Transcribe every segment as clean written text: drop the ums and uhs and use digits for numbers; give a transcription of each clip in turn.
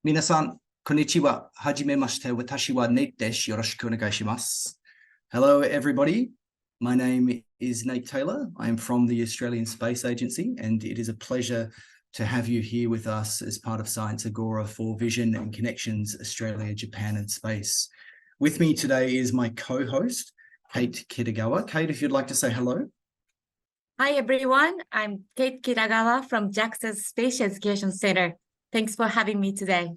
皆さん、こんにちは。はじめまして。私は Nate です。よろしくお願いします。Hello, everybody. My name is Nate Taylor. I am from the Australian Space Agency, and it is a pleasure to have you here with us as part of Science Agora for Vision and Connections Australia, Japan, and Space. With me today is my co-host, Kate Kitagawa. Kate, if you'd like to say hello. Hi, everyone. I'm Kate Kitagawa from JAXA's Space Education Center. Thanks for having me today.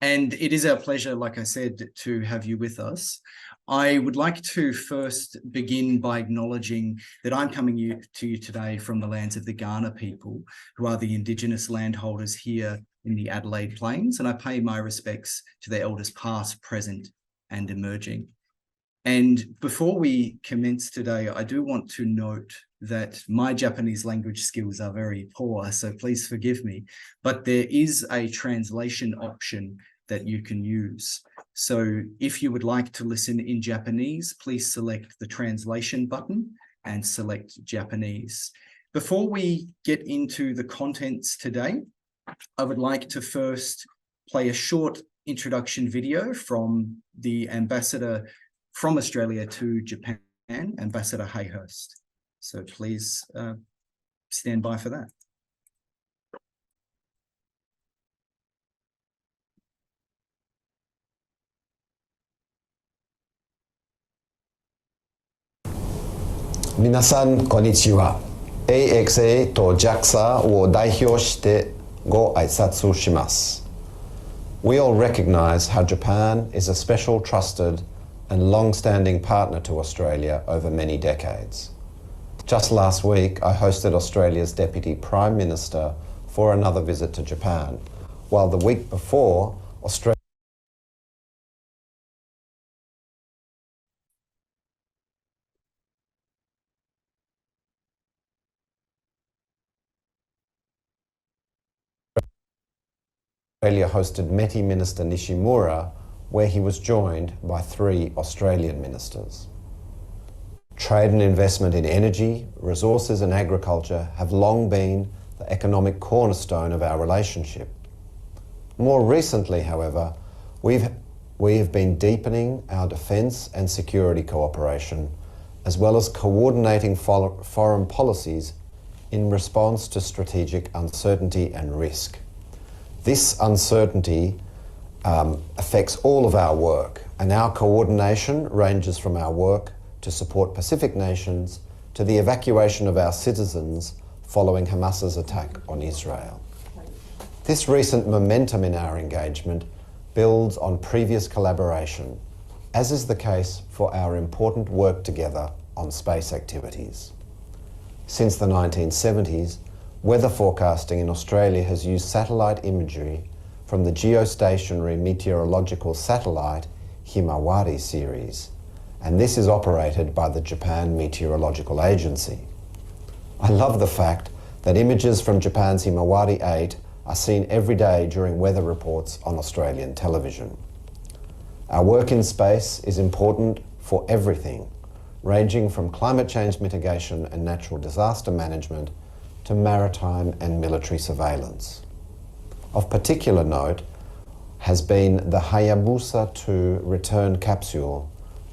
And it is our pleasure, like I said, to have you with us. I would like to first begin by acknowledging that I'm coming to you today from the lands of the Kaurna people, who are the Indigenous landholders here in the Adelaide Plains, and I pay my respects to their elders past, present, and emerging. And before we commence today, I do want to note that my Japanese language skills are very poor, so please forgive me, but there is a translation option that you can use. So if you would like to listen in Japanese, please select the translation button and select Japanese. Before we get into the contents today, I would like to first play a short introduction video from the ambassador from Australia to Japan, Ambassador Hayhurst. So please stand by for that. Minasan konnichiwa. AXA と JAXA を代表してご挨拶します。We all recognize how Japan is a special, trusted, and long-standing partner to Australia over many decades. Just last week, I hosted Australia's Deputy Prime Minister for another visit to Japan, while the week before, Australia hosted METI Minister Nishimura, where he was joined by 3 Australian ministers. Trade and investment in energy, resources and agriculture have long been the economic cornerstone of our relationship. More recently, however, we have been deepening our defence and security cooperation, as well as coordinating foreign policies in response to strategic uncertainty and risk. This uncertainty affects all of our work, and our coordination ranges from our work to support Pacific nations to the evacuation of our citizens following Hamas's attack on Israel. This recent momentum in our engagement builds on previous collaboration, as is the case for our important work together on space activities. Since the 1970s, weather forecasting in Australia has used satellite imagery from the geostationary meteorological satellite Himawari series, and this is operated by the Japan Meteorological Agency. I love the fact that images from Japan's Himawari 8 are seen every day during weather reports on Australian television. Our work in space is important for everything, ranging from climate change mitigation and natural disaster management to maritime and military surveillance. Of particular note has been the Hayabusa 2 return capsule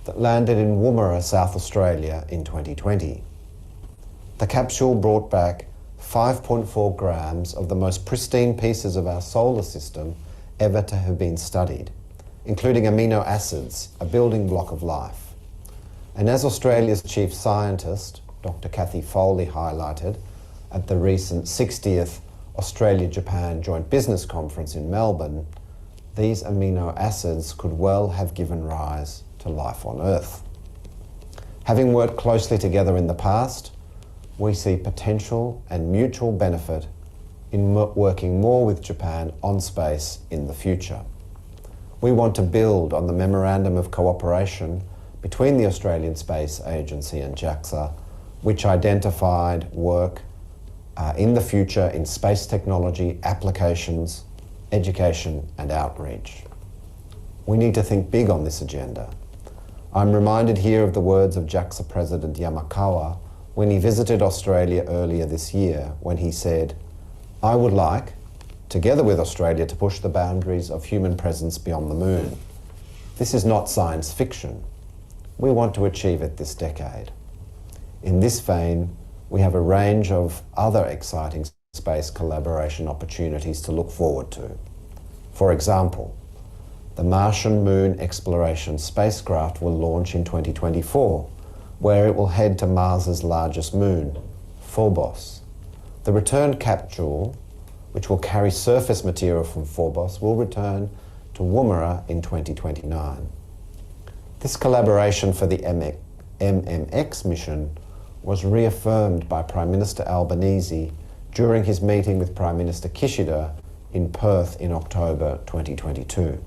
that landed in Woomera, South Australia in 2020. The capsule brought back 5.4 grams of the most pristine pieces of our solar system ever to have been studied, including amino acids, a building block of life. And as Australia's chief scientist, Dr. Kathy Foley, highlighted at the recent 60th Australia-Japan Joint Business Conference in Melbourne, these amino acids could well have given rise to life on Earth. Having worked closely together in the past, we see potential and mutual benefit in working more with Japan on space in the future. We want to build on the Memorandum of Cooperation between the Australian Space Agency and JAXA, which identified work in the future in space technology, applications, education and outreach. We need to think big on this agenda. I'm reminded here of the words of JAXA President Yamakawa when he visited Australia earlier this year, when he said, "I would like, together with Australia, to push the boundaries of human presence beyond the moon. This is not science fiction. We want to achieve it this decade. In this vein, we have a range of other exciting space collaboration opportunities to look forward to. For example, the Martian Moon Exploration spacecraft will launch in 2024, where it will head to Mars's largest moon, Phobos. The return capsule, which will carry surface material from Phobos, will return to Woomera in 2029. This collaboration for the MMX mission was reaffirmed by Prime Minister Albanese during his meeting with Prime Minister Kishida in Perth in October 2022.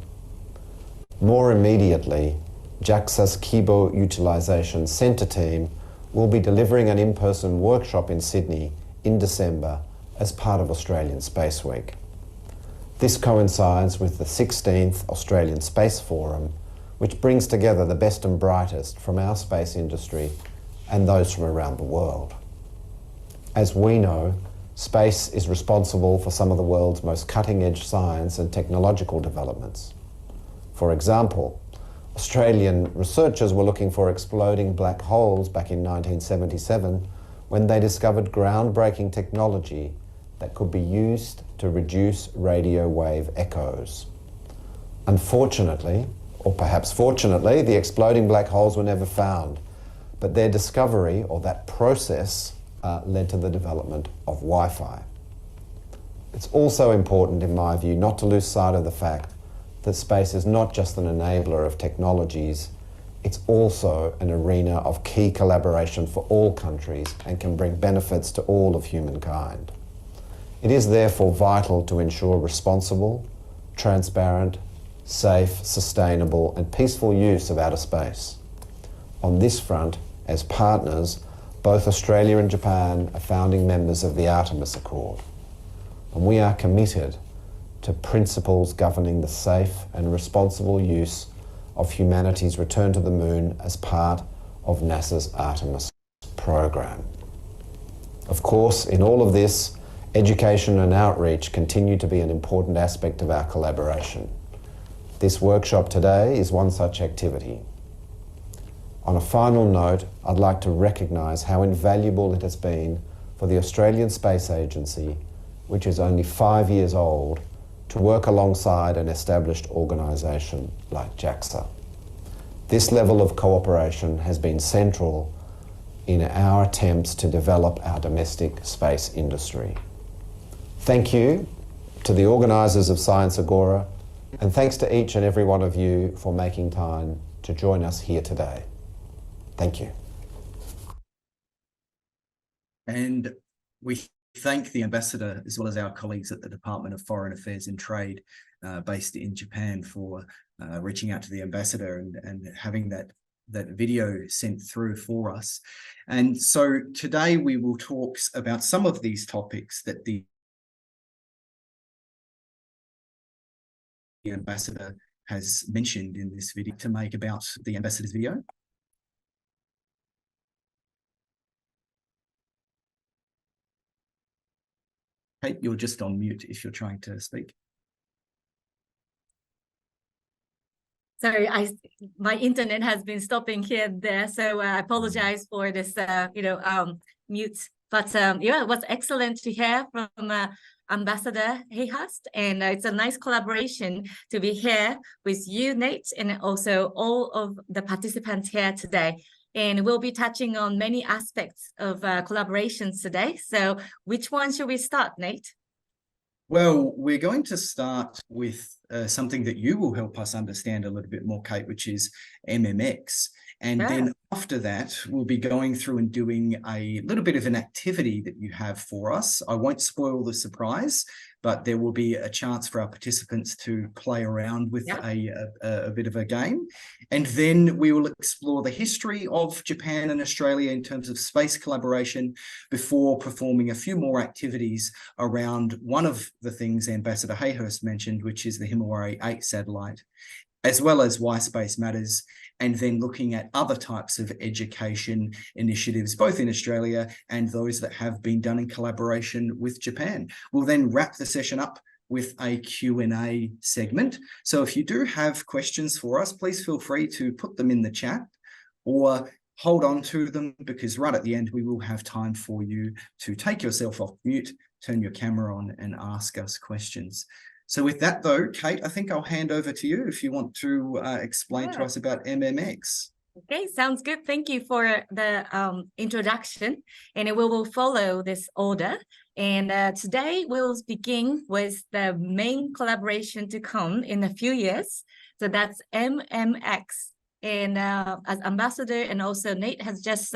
More immediately, JAXA's Kibo Utilisation Centre team will be delivering an in-person workshop in Sydney in December as part of Australian Space Week. This coincides with the 16th Australian Space Forum, which brings together the best and brightest from our space industry and those from around the world. As we know, space is responsible for some of the world's most cutting-edge science and technological developments. For example, Australian researchers were looking for exploding black holes back in 1977 when they discovered groundbreaking technology that could be used to reduce radio wave echoes. Unfortunately, or perhaps fortunately, the exploding black holes were never found, but their discovery, or that process, led to the development of Wi-Fi. It's also important, in my view, not to lose sight of the fact that space is not just an enabler of technologies, it's also an arena of key collaboration for all countries and can bring benefits to all of humankind. It is therefore vital to ensure responsible, transparent, safe, sustainable and peaceful use of outer space. On this front, as partners, both Australia and Japan are founding members of the Artemis Accord, and we are committed to principles governing the safe and responsible use of humanity's return to the moon as part of NASA's Artemis program. Of course, in all of this, education and outreach continue to be an important aspect of our collaboration. This workshop today is one such activity. On a final note, I'd like to recognise how invaluable it has been for the Australian Space Agency, which is only 5 years old, to work alongside an established organisation like JAXA. This level of cooperation has been central in our attempts to develop our domestic space industry. Thank you to the organisers of Science Agora, and thanks to each and every one of you for making time to join us here today. Thank you. And we thank the Ambassador, as well as our colleagues at the Department of Foreign Affairs and Trade based in Japan, for reaching out to the Ambassador and having that video sent through for us. And so today we will talk about some of these topics that the Ambassador has mentioned in this video to make about the Ambassador's video. Kate, you're just on mute if you're trying to speak. Sorry, my internet has been stopping here and there, so I apologize for this, mute. But yeah, it was excellent to hear from Ambassador Hayhurst, and it's a nice collaboration to be here with you, Nate, and also all of the participants here today. And we'll be touching on many aspects of collaborations today. So which one should we start, Nate? Well, we're going to start with something that you will help us understand a little bit more, Kate, which is MMX. And then after that, we'll be going through and doing a little bit of an activity that you have for us. I won't spoil the surprise, but there will be a chance for our participants to play around with a bit of a game. And then we will explore the history of Japan and Australia in terms of space collaboration before performing a few more activities around one of the things Ambassador Hayhurst mentioned, which is the Himawari 8 satellite, as well as why space matters, and then looking at other types of education initiatives, both in Australia and those that have been done in collaboration with Japan. We'll then wrap the session up with a Q&A segment. So if you do have questions for us, please feel free to put them in the chat or hold on to them, because right at the end, we will have time for you to take yourself off mute, turn your camera on and ask us questions. So with that though, Kate, I think I'll hand over to you if you want to explain to us about MMX. Okay, sounds good. Thank you for the introduction, and we will follow this order. And today we'll begin with the main collaboration to come in a few years. So that's MMX. And as Ambassador and also Nate has just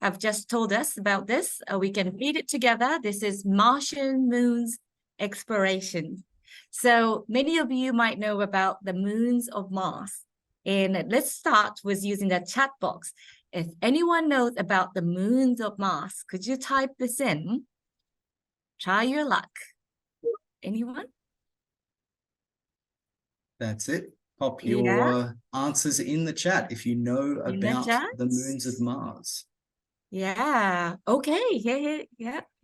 have just told us about this, we can read it together. This is Martian Moons Exploration. So many of you might know about the moons of Mars. And let's start with using the chat box. If anyone knows about the moons of Mars, could you type this in? Try your luck. Anyone? That's it. Pop your answers in the chat if you know about the moons of Mars. Yeah. Okay.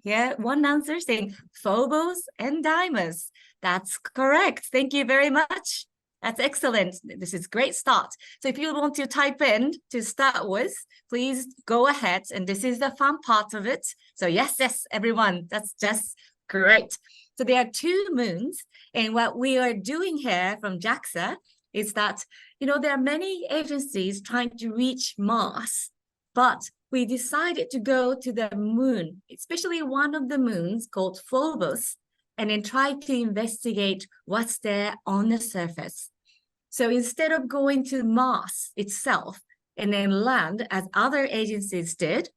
Yeah. One answer saying Phobos and Deimos. That's correct. Thank you very much. That's excellent. This is a great start. So if you want to type in to start with, please go ahead. And this is the fun part of it. So yes, everyone, that's just great. So there are two moons. And what we are doing here from JAXA is that, there are many agencies trying to reach Mars, but we decided to go to the moon, especially one of the moons called Phobos, and then try to investigate what's there on the surface. So instead of going to Mars itself and then land as other agencies did,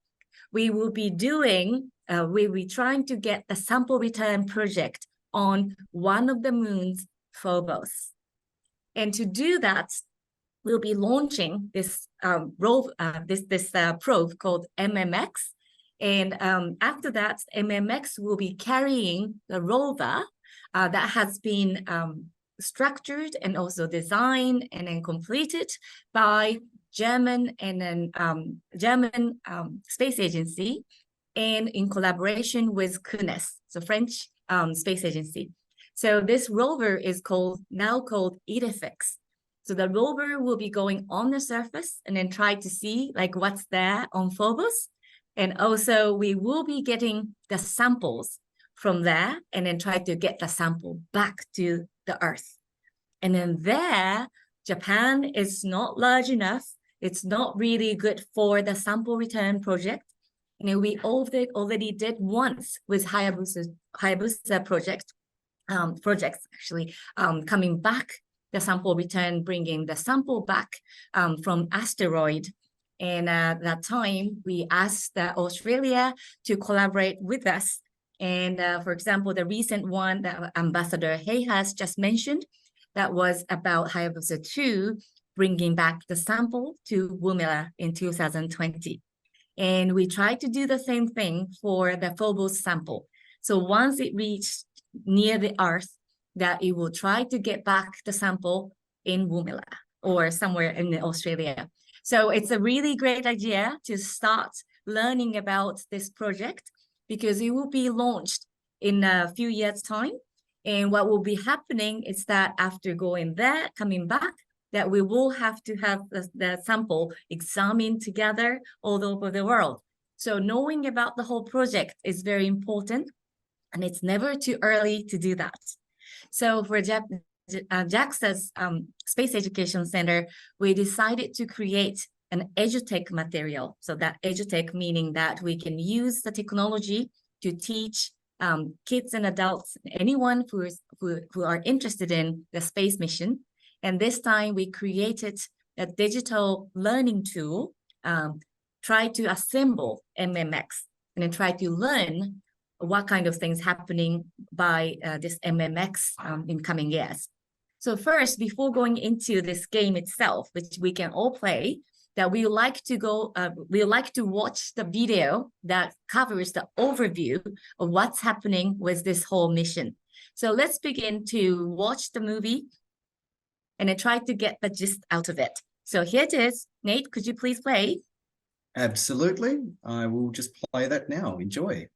we will be doing, we'll be trying to get the sample return project on one of the moons, Phobos. And to do that, we'll be launching this probe called MMX. And after that, MMX will be carrying the rover that has been structured and also designed and then completed by German space agency, and in collaboration with CNES, so French space agency. So this rover is now called Idefix. So the rover will be going on the surface and then try to see what's there on Phobos. And also we will be getting the samples from there and then try to get the sample back to the Earth. And then there, Japan is not large enough. It's not really good for the sample return project. And we already did once with Hayabusa projects actually coming back the sample return, bringing the sample back from asteroid. And at that time, we asked Australia to collaborate with us. And for example, the recent one that Ambassador Hay has just mentioned, that was about Hayabusa 2, bringing back the sample to Woomera in 2020. And we tried to do the same thing for the Phobos sample. So once it reached near the Earth, that it will try to get back the sample in Woomera or somewhere in Australia. So it's a really great idea to start learning about this project, because it will be launched in a few years' time. And what will be happening is that after going there, coming back, that we will have to have the sample examined together all over the world. So knowing about the whole project is very important, and it's never too early to do that. So for JAXA's Space Education Center, we decided to create an edutech material. So that edutech meaning that we can use the technology to teach kids and adults, anyone who are interested in the space mission. And this time we created a digital learning tool, try to assemble MMX and then try to learn what kind of things happening by this MMX in coming years. So first, before going into this game itself, which we can all play, that we like to watch the video that covers the overview of what's happening with this whole mission. So let's begin to watch the movie and then try to get the gist out of it. So here it is. Nate, could you please play? Absolutely. I will just play that now. Enjoy.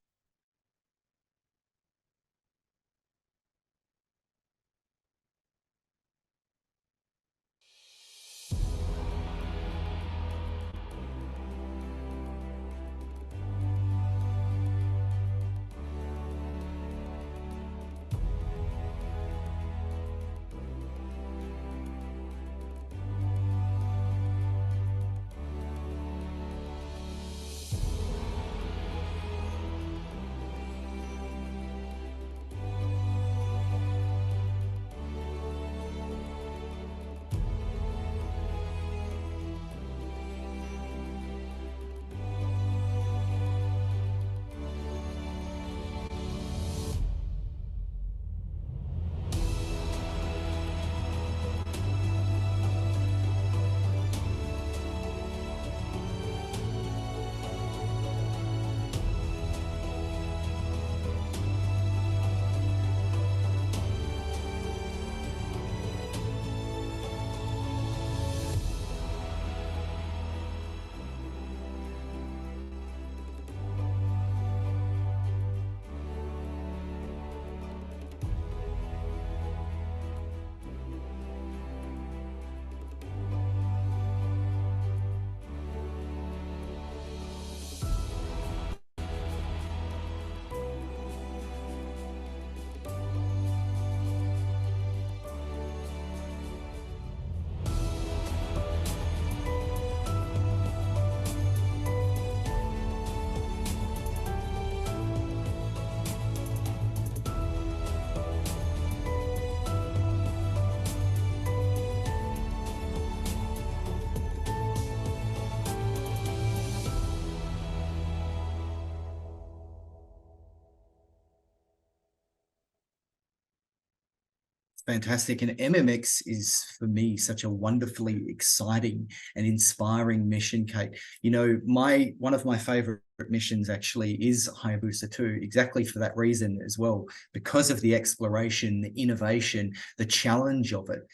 Fantastic. And MMX is, for me, such a wonderfully exciting and inspiring mission, Kate. You know, one of my favorite missions actually is Hayabusa 2, exactly for that reason as well, because of the exploration, the innovation, the challenge of it.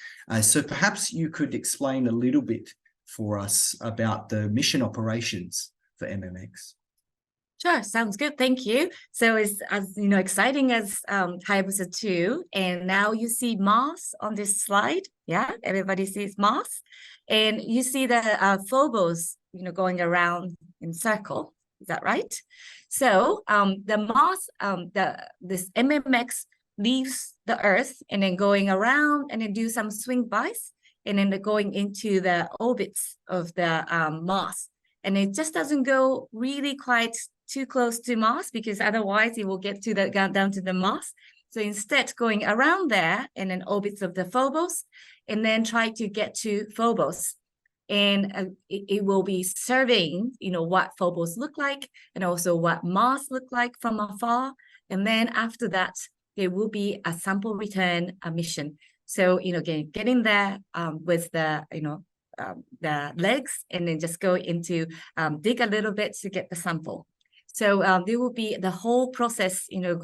So perhaps you could explain a little bit for us about the mission operations for MMX. Sure, sounds good. Thank you. So it's as you know, exciting as Hayabusa 2, and now you see Mars on this slide. Yeah, everybody sees Mars, and you see the Phobos, you know, going around in circle. Is that right? So the Mars, this MMX leaves the Earth and then going around and then do some swing bys, and then going into the orbits of the Mars, and it just doesn't go really quite too close to Mars, because otherwise it will get to the down to the Mars. So instead, going around there and then orbits of the Phobos, and then try to get to Phobos, and it will be surveying, you know, what Phobos look like, and also what Mars look like from afar. And then after that, there will be a sample return mission. So, you know, getting there with the, you know, the legs, and then just go into dig a little bit to get the sample. So there will be the whole process, you know,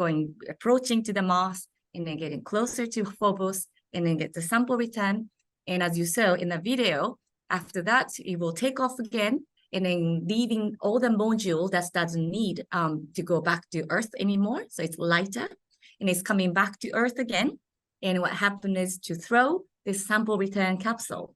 approaching to the Mars, and then getting closer to Phobos, and then get the sample return. And as you saw in the video, after that, it will take off again, and then leaving all the module that doesn't need to go back to Earth anymore. So it's lighter, and it's coming back to Earth again. And what happened is to throw this sample return capsule,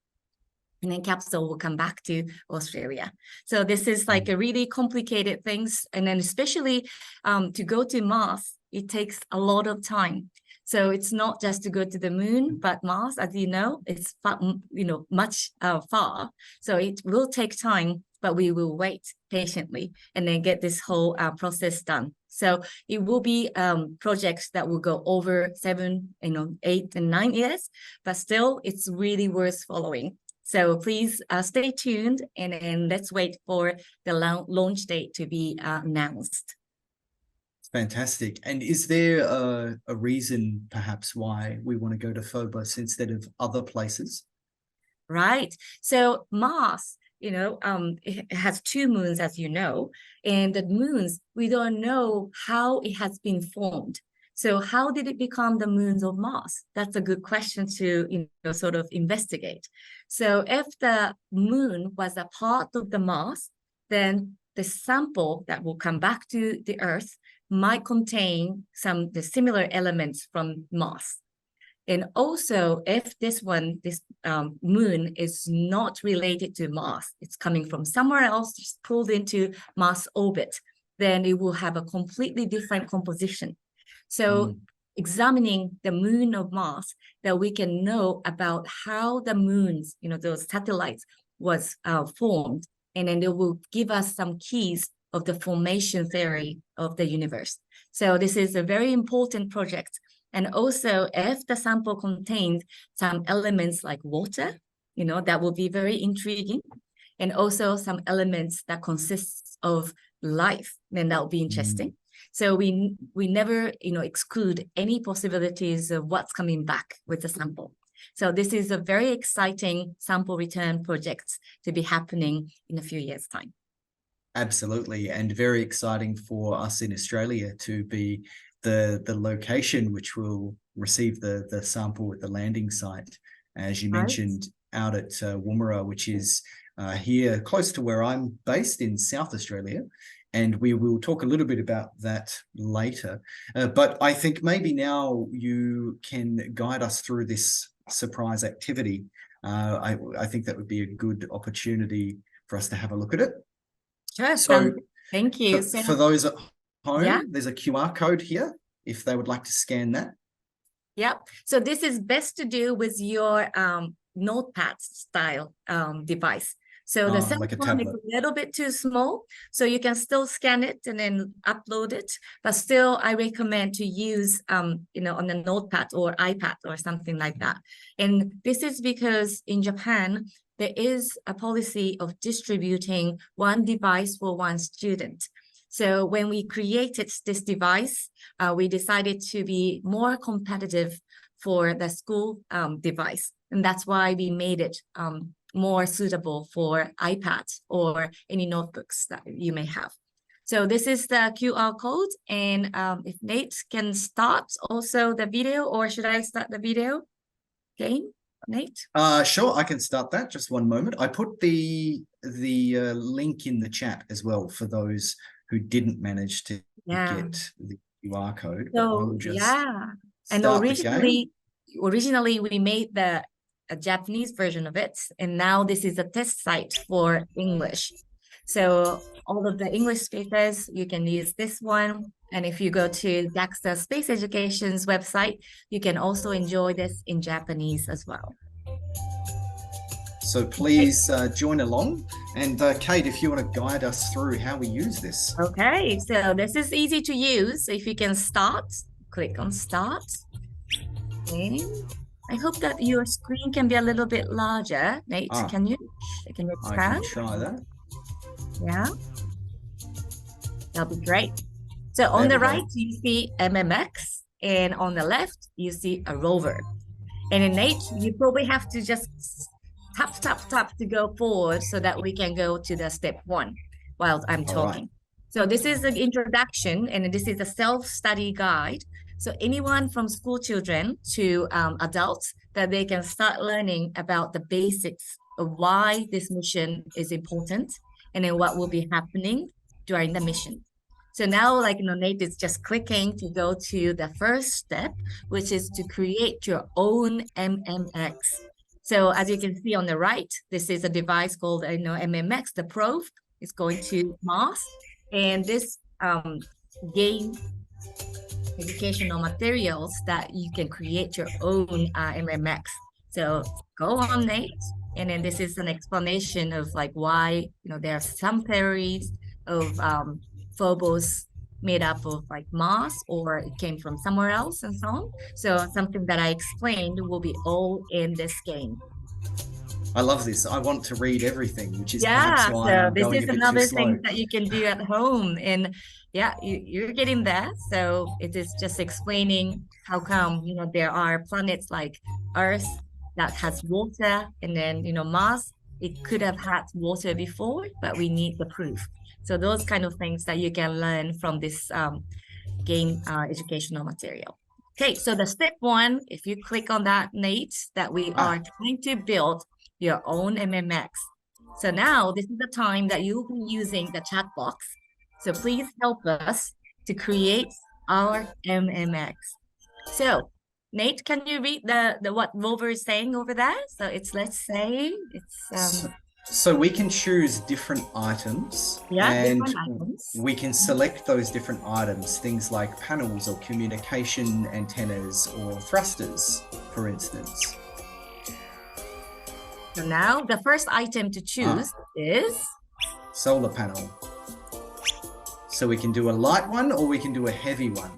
and then capsule will come back to Australia. So this is like a really complicated things. And then especially to go to Mars, it takes a lot of time. So it's not just to go to the moon, but Mars, as you know, it's far, you know, much far. So it will take time, but we will wait patiently and then get this whole process done. So it will be projects that will go over 7, 8 and 9 years, but still it's really worth following. So please stay tuned, and let's wait for the launch date to be announced. Fantastic. And is there a reason perhaps why we want to go to Phobos instead of other places? Right. So Mars, you know, it has 2 moons, as you know, and the moons, we don't know how it has been formed. So how did it become the moons of Mars? That's a good question to, you know, sort of investigate. So if the moon was a part of the Mars, then the sample that will come back to the Earth might contain the similar elements from Mars. And also, if this moon is not related to Mars, it's coming from somewhere else, just pulled into Mars orbit, then it will have a completely different composition. So examining the moon of Mars, that we can know about how the moons, you know, those satellites was formed, and then it will give us some keys of the formation theory of the universe. So this is a very important project. And also, if the sample contains some elements like water, you know, that will be very intriguing. And also some elements that consists of life, then that will be interesting. So we never, you know, exclude any possibilities of what's coming back with the sample. So this is a very exciting sample return project to be happening in a few years' time. Absolutely, and very exciting for us in Australia to be the location which will receive the sample at the landing site, as you mentioned, out at Woomera, which is here close to where I'm based in South Australia. And we will talk a little bit about that later. But I think maybe now you can guide us through this surprise activity. I think that would be a good opportunity for us to have a look at it. Sure. So thank you. For those at home, yeah, there's a QR code here if they would like to scan that. Yeah. So this is best to do with your notepad style device. So the second one is a little bit too small, so you can still scan it and then upload it. But still, I recommend to use, you know, on a notepad or iPad or something like that. And this is because in Japan, there is a policy of distributing one device for one student. So when we created this device, we decided to be more competitive for the school device. And that's why we made it more suitable for iPads or any notebooks that you may have. So this is the QR code. And if Nate can start also the video, or should I start the video? Okay, Nate? Sure, I can start that. Just one moment. I put the link in the chat as well for those who didn't manage to get the QR code. So and originally we made a Japanese version of it, and now this is a test site for English. So all of the English speakers, you can use this one. And if you go to JAXA Space Education's website, you can also enjoy this in Japanese as well. So please join along. And Kate, if you want to guide us through how we use this. Okay, so this is easy to use. So if you can start, click on start. Okay. I hope that your screen can be a little bit larger. Nate, can you expand? I can try that. Yeah, that'll be great. So on the right, you see MMX, and on the left, you see a rover. And in Nate, you probably have to just tap to go forward so that we can go to the step 1 while I'm talking. Right. So this is an introduction, and this is a self-study guide. So anyone from school children to adults, that they can start learning about the basics of why this mission is important and then what will be happening during the mission. So now, like, Nate is just clicking to go to the first step, which is to create your own MMX. So as you can see on the right, this is a device called MMX. The probe is going to Mars, and this game educational materials that you can create your own MMX. So go on, Nate, and then this is an explanation of like why there are some theories of Phobos made up of like Mars, or it came from somewhere else, and so on. So something that I explained will be all in this game. I love this. I want to read everything, which is perhaps why I'm this going is a bit another too slow. thing that you can do at home. And you're getting that. So it is just explaining how come there are planets like Earth that has water, and then Mars, it could have had water before, but we need the proof. So those kind of things that you can learn from this game educational material. Okay, so the step 1, if you click on that, Nate, that we are trying to build your own MMX. So now this is the time that you'll be using the chat box. So please help us to create our MMX. So Nate, can you read the what Rover is saying over there? So it's, let's say it's So we can choose different items, and we can select those different items, things like panels or communication antennas or thrusters, for instance. So now the first item to choose is solar panel. So we can do a light one or we can do a heavy one.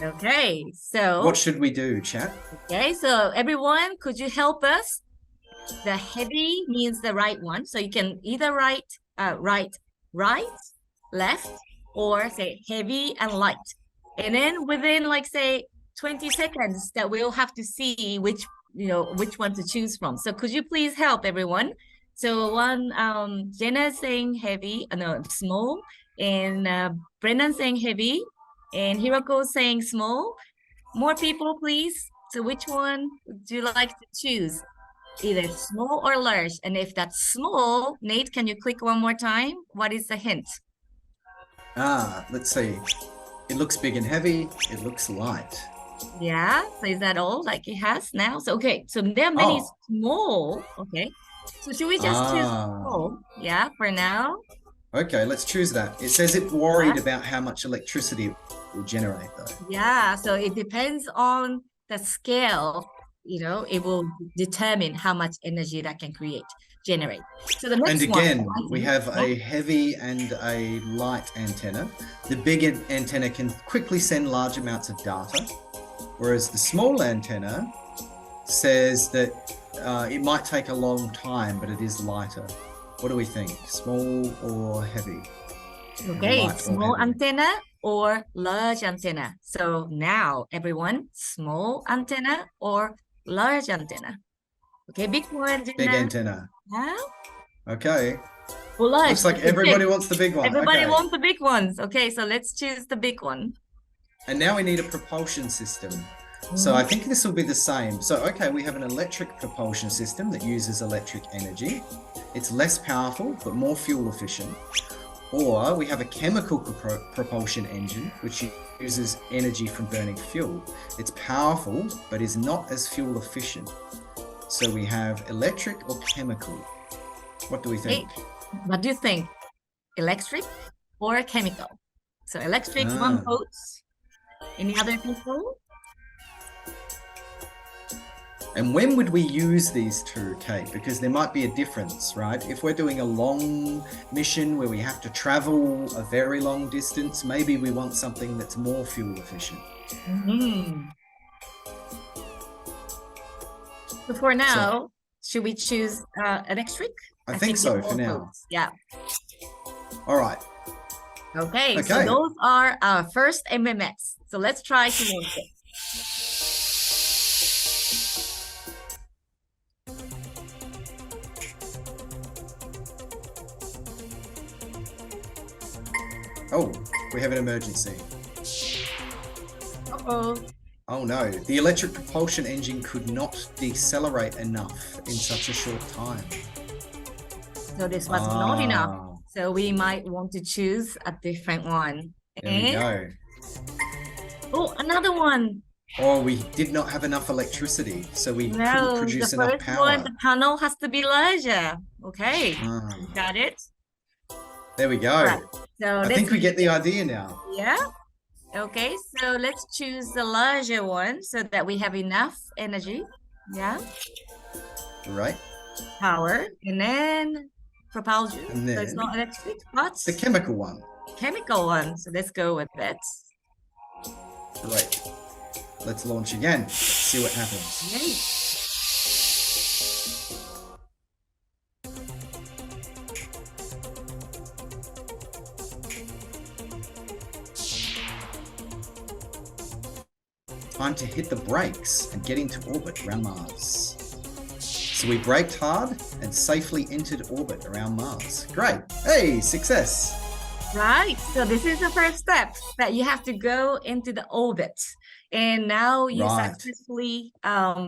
Okay, so what should we do, chat? Okay, so everyone, could you help us? The heavy means the right one. So you can either write right, left, or say heavy and light. And then within like say 20 seconds that we'll have to see which one to choose from. So could you please help everyone? So one, Jenna saying heavy, small, and Brennan saying heavy, and Hiroko saying small. More people, please. So which one would you like to choose? Either small or large. And if that's small, Nate, can you click one more time? What is the hint? Let's see. It looks big and heavy. It looks light. Yeah, so is that all like it has now? So okay, so there are many small. Okay, so should we just choose small? Yeah, for now. Okay, let's choose that. It says it's worried about how much electricity it will generate though. Yeah, so it depends on the scale. It will determine how much energy that can generate. So the next and again, we have a heavy and a light antenna. The big antenna can quickly send large amounts of data, whereas the small antenna says that it might take a long time, but it is lighter. What do we think? Small or heavy? Okay, small antenna or large antenna. So now everyone, small antenna or large antenna. Okay, big one. Big antenna. Yeah. Okay. Well, large. Looks like everybody wants the big one. Everybody Okay. wants the big ones. Okay, so let's choose the big one. And now we need a propulsion system. So I think this will be the same. So, okay, we have an electric propulsion system that uses electric energy. It's less powerful, but more fuel efficient. Or we have a chemical propulsion engine, which uses energy from burning fuel. It's powerful, but is not as fuel efficient. So we have electric or chemical. What do we think? Hey, what do you think? Electric or chemical? So electric, one vote. Any other people? And when would we use these two, Kate? Because there might be a difference, right? If we're doing a long mission where we have to travel a very long distance, maybe we want something that's more fuel efficient. So for now, should we choose electric? I think so for now. Votes. Yeah. All right. Okay, so those are our first MMX. So let's try to launch it. Oh, we have an emergency. Uh-oh. Oh no, the electric propulsion engine could not decelerate enough in such a short time. So this was not enough. So we might want to choose a different one. There we go. Oh, another one. Oh, we did not have enough electricity, so we couldn't produce enough power. One, the panel has to be larger. Okay, got it. There we go. Right. So I think we get the idea now. Yeah. Okay, so let's choose the larger one so that we have enough energy. Yeah. Right. Power, and then propulsion. And then so it's not electric, but the chemical one. Chemical one. So let's go with that. Great. Let's launch again. Let's see what happens. Yay. Time to hit the brakes and get into orbit around Mars. So we braked hard and safely entered orbit around Mars. Great. Hey, success. Right. So this is the first step, that you have to go into the orbit. And now you successfully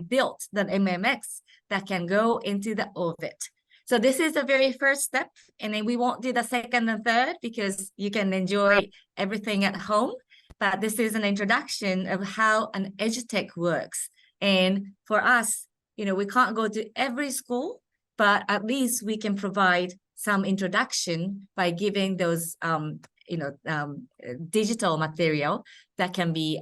built the MMX that can go into the orbit. So this is the very first step. And then we won't do the second and third because you can enjoy everything at home. But this is an introduction of how an EduTech works. And for us, you know, we can't go to every school, but at least we can provide some introduction by giving those, digital material that can be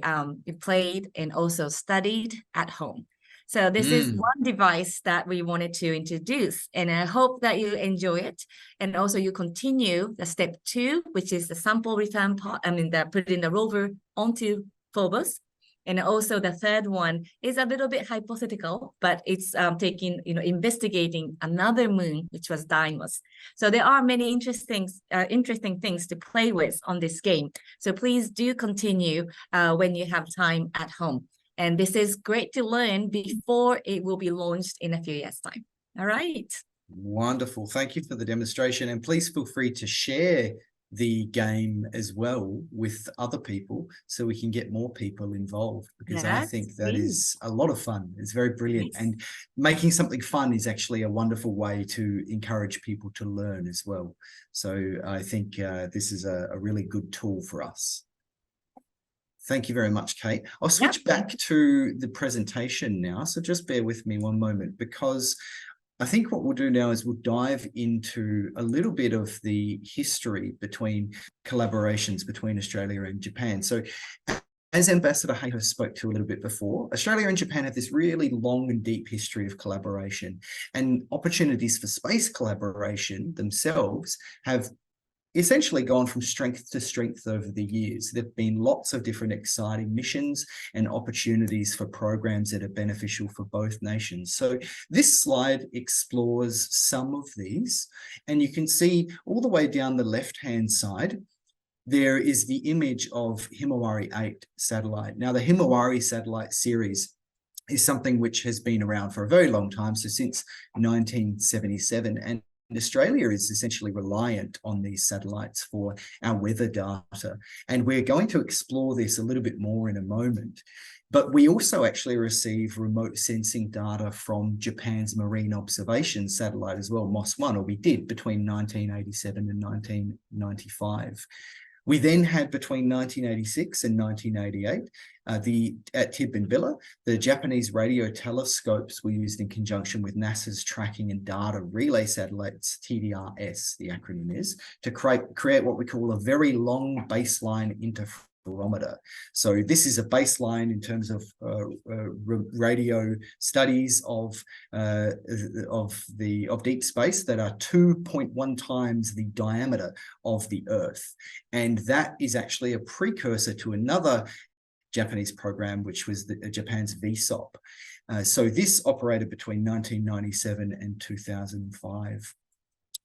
played and also studied at home. So this is one device that we wanted to introduce, and I hope that you enjoy it. And also you continue the step 2, which is the sample return part, putting the rover onto Phobos. And also the third one is a little bit hypothetical, but it's investigating another moon, which was Deimos. So there are many interesting things to play with on this game. So please do continue when you have time at home. And this is great to learn before it will be launched in a few years' time. All right. Wonderful. Thank you for the demonstration. And please feel free to share the game as well with other people so we can get more people involved, because I think that is a lot of fun. It's very brilliant. And making something fun is actually a wonderful way to encourage people to learn as well. So I think this is a really good tool for us. Thank you very much, Kate. I'll switch back to the presentation now. So just bear with me one moment, because I think what we'll do now is we'll dive into a little bit of the history between collaborations between Australia and Japan. So as Ambassador Hayhoe spoke to a little bit before, Australia and Japan have this really long and deep history of collaboration, and opportunities for space collaboration themselves have essentially gone from strength to strength over the years. There have been lots of different exciting missions and opportunities for programs that are beneficial for both nations. So this slide explores some of these, and you can see all the way down the left-hand side, there is the image of Himawari 8 satellite. Now, the Himawari satellite series is something which has been around for a very long time, so since 1977, and Australia is essentially reliant on these satellites for our weather data. And we're going to explore this a little bit more in a moment. But we also actually receive remote sensing data from Japan's Marine Observation Satellite as well, MOS-1, or we did between 1987 and 1995. We then had between 1986 and 1988, at Tibinbilla, the Japanese radio telescopes were used in conjunction with NASA's Tracking and Data Relay Satellites, TDRS, the acronym is, to create what we call a very long baseline interferometer. So this is a baseline in terms of radio studies of deep space that are 2.1 times the diameter of the Earth. And that is actually a precursor to another Japanese program, which was Japan's VSOP. So this operated between 1997 and 2005.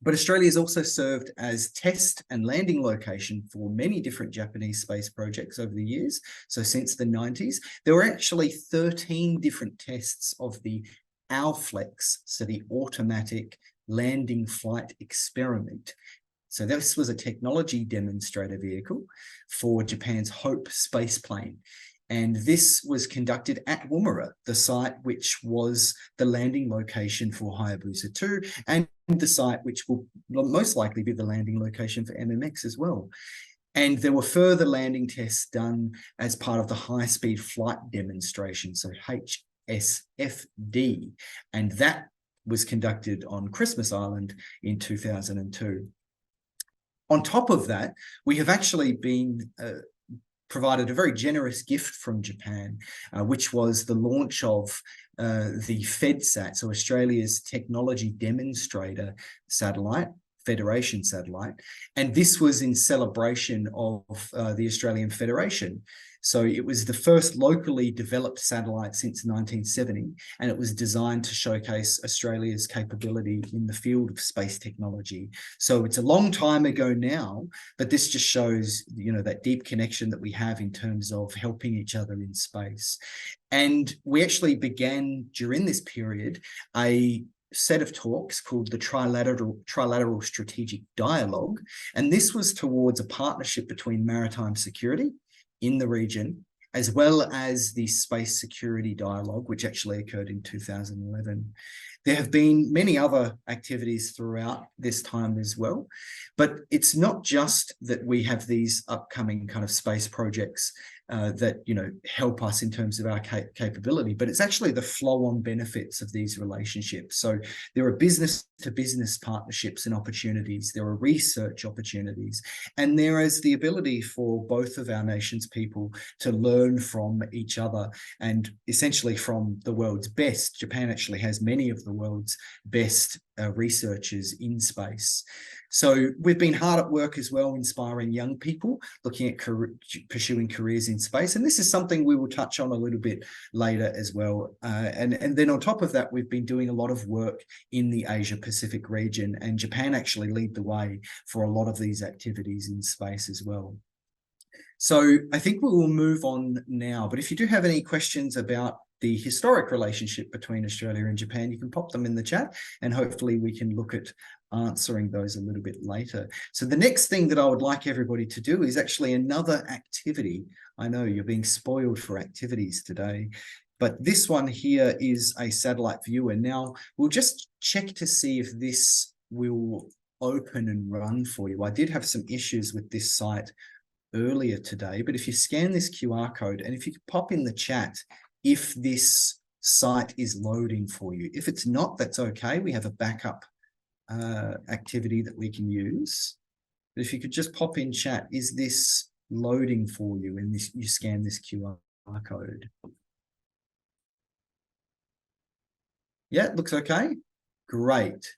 But Australia has also served as test and landing location for many different Japanese space projects over the years. So since the 90s, there were actually 13 different tests of the ALFLEX, so the Automatic Landing Flight Experiment. So this was a technology demonstrator vehicle for Japan's HOPE space plane. And this was conducted at Woomera, the site which was the landing location for Hayabusa 2, and the site which will most likely be the landing location for MMX as well. And there were further landing tests done as part of the high-speed flight demonstration, so HSFD, and that was conducted on Christmas Island in 2002. On top of that, we have actually been provided a very generous gift from Japan, which was the launch of the FedSat, so Australia's technology demonstrator satellite, Federation satellite, and this was in celebration of the Australian Federation. So it was the first locally developed satellite since 1970, and it was designed to showcase Australia's capability in the field of space technology. So it's a long time ago now, but this just shows, you know, that deep connection that we have in terms of helping each other in space. And we actually began during this period a set of talks called the Trilateral Strategic Dialogue. And this was towards a partnership between maritime security in the region, as well as the space security dialogue, which actually occurred in 2011. There have been many other activities throughout this time as well, but it's not just that we have these upcoming kind of space projects that, you know, help us in terms of our capability, but it's actually the flow-on benefits of these relationships. So there are business-to-business partnerships and opportunities, there are research opportunities, and there is the ability for both of our nations' people to learn from each other and essentially from the world's best. Japan actually has many of the world's best researchers in space. So we've been hard at work as well, inspiring young people, looking at pursuing careers in space. And this is something we will touch on a little bit later as well. And then on top of that, we've been doing a lot of work in the Asia Pacific region, and Japan actually lead the way for a lot of these activities in space as well. So I think we will move on now, but if you do have any questions about the historic relationship between Australia and Japan, you can pop them in the chat, and hopefully we can look at answering those a little bit later. So the next thing that I would like everybody to do is actually another activity. I know you're being spoiled for activities today, but this one here is a satellite viewer. Now, we'll just check to see if this will open and run for you. I did have some issues with this site earlier today, but if you scan this QR code, and if you could pop in the chat if this site is loading for you. If it's not, that's okay. We have a backup activity that we can use. But if you could just pop in chat, is this loading for you when you scan this QR code? Yeah, it looks okay. Great.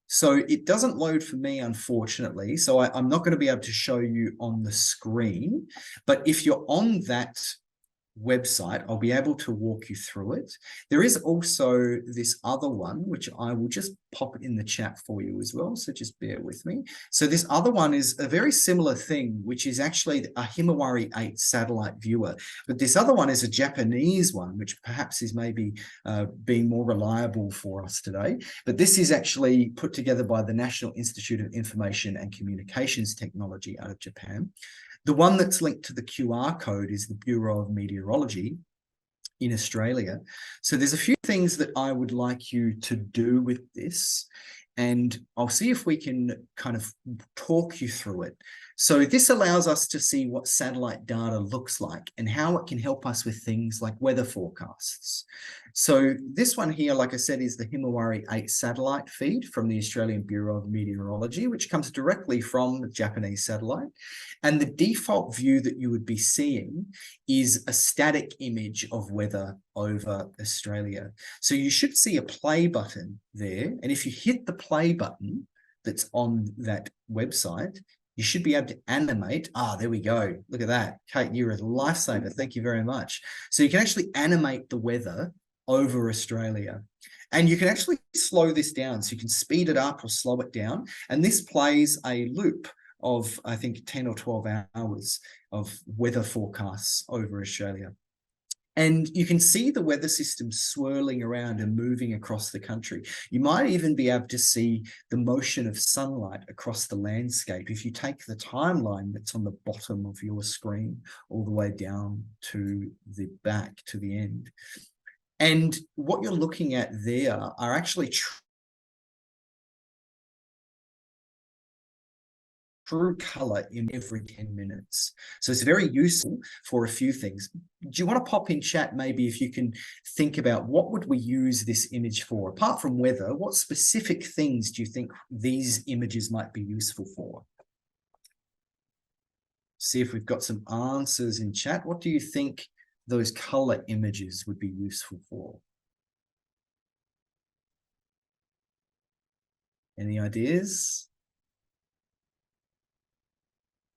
So it doesn't load for me, unfortunately. So I'm not going to be able to show you on the screen. But if you're on that website, I'll be able to walk you through it. There is also this other one, which I will just pop in the chat for you as well. So just bear with me. So this other one is a very similar thing, which is actually a Himawari 8 satellite viewer. But this other one is a Japanese one, which perhaps is maybe being more reliable for us today. But this is actually put together by the National Institute of Information and Communications Technology out of Japan. The one that's linked to the QR code is the Bureau of Meteorology in Australia. So there's a few things that I would like you to do with this, and I'll see if we can kind of talk you through it. So this allows us to see what satellite data looks like and how it can help us with things like weather forecasts. So this one here, like I said, is the Himawari 8 satellite feed from the Australian Bureau of Meteorology, which comes directly from the Japanese satellite. And the default view that you would be seeing is a static image of weather over Australia. So you should see a play button there. And if you hit the play button that's on that website, you should be able to animate. There we go. Look at that. Kate, you're a lifesaver. Thank you very much. So you can actually animate the weather over Australia. And you can actually slow this down. So you can speed it up or slow it down. And this plays a loop of, I think, 10 or 12 hours of weather forecasts over Australia. And you can see the weather system swirling around and moving across the country. You might even be able to see the motion of sunlight across the landscape if you take the timeline that's on the bottom of your screen all the way down to the back, to the end. And what you're looking at there are actually true color in every 10 minutes. So it's very useful for a few things. Do you want to pop in chat, maybe if you can think about what would we use this image for? Apart from weather, what specific things do you think these images might be useful for? See if we've got some answers in chat. What do you think those color images would be useful for? Any ideas?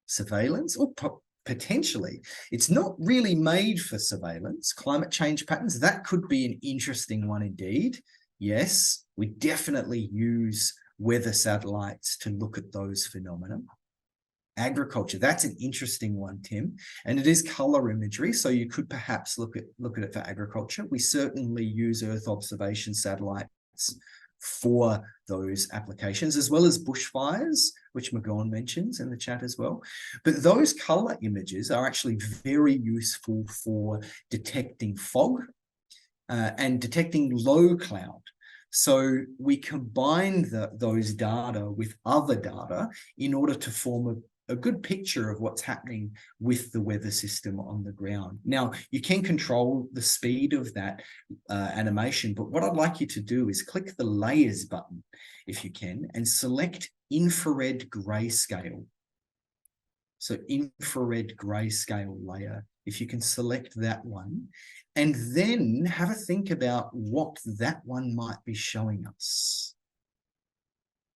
Surveillance, or potentially. It's not really made for surveillance. Climate change patterns, that could be an interesting one indeed. Yes, we definitely use weather satellites to look at those phenomena. Agriculture, that's an interesting one, Tim, and it is color imagery, so you could perhaps look at it for agriculture. We certainly use Earth observation satellites for those applications, as well as bushfires, which McGowan mentions in the chat as well. But those color images are actually very useful for detecting fog and detecting low cloud. So we combine those data with other data in order to form a good picture of what's happening with the weather system on the ground. Now, you can control the speed of that animation, but what I'd like you to do is click the layers button, if you can, and select infrared grayscale. So infrared grayscale layer, if you can select that one, and then have a think about what that one might be showing us.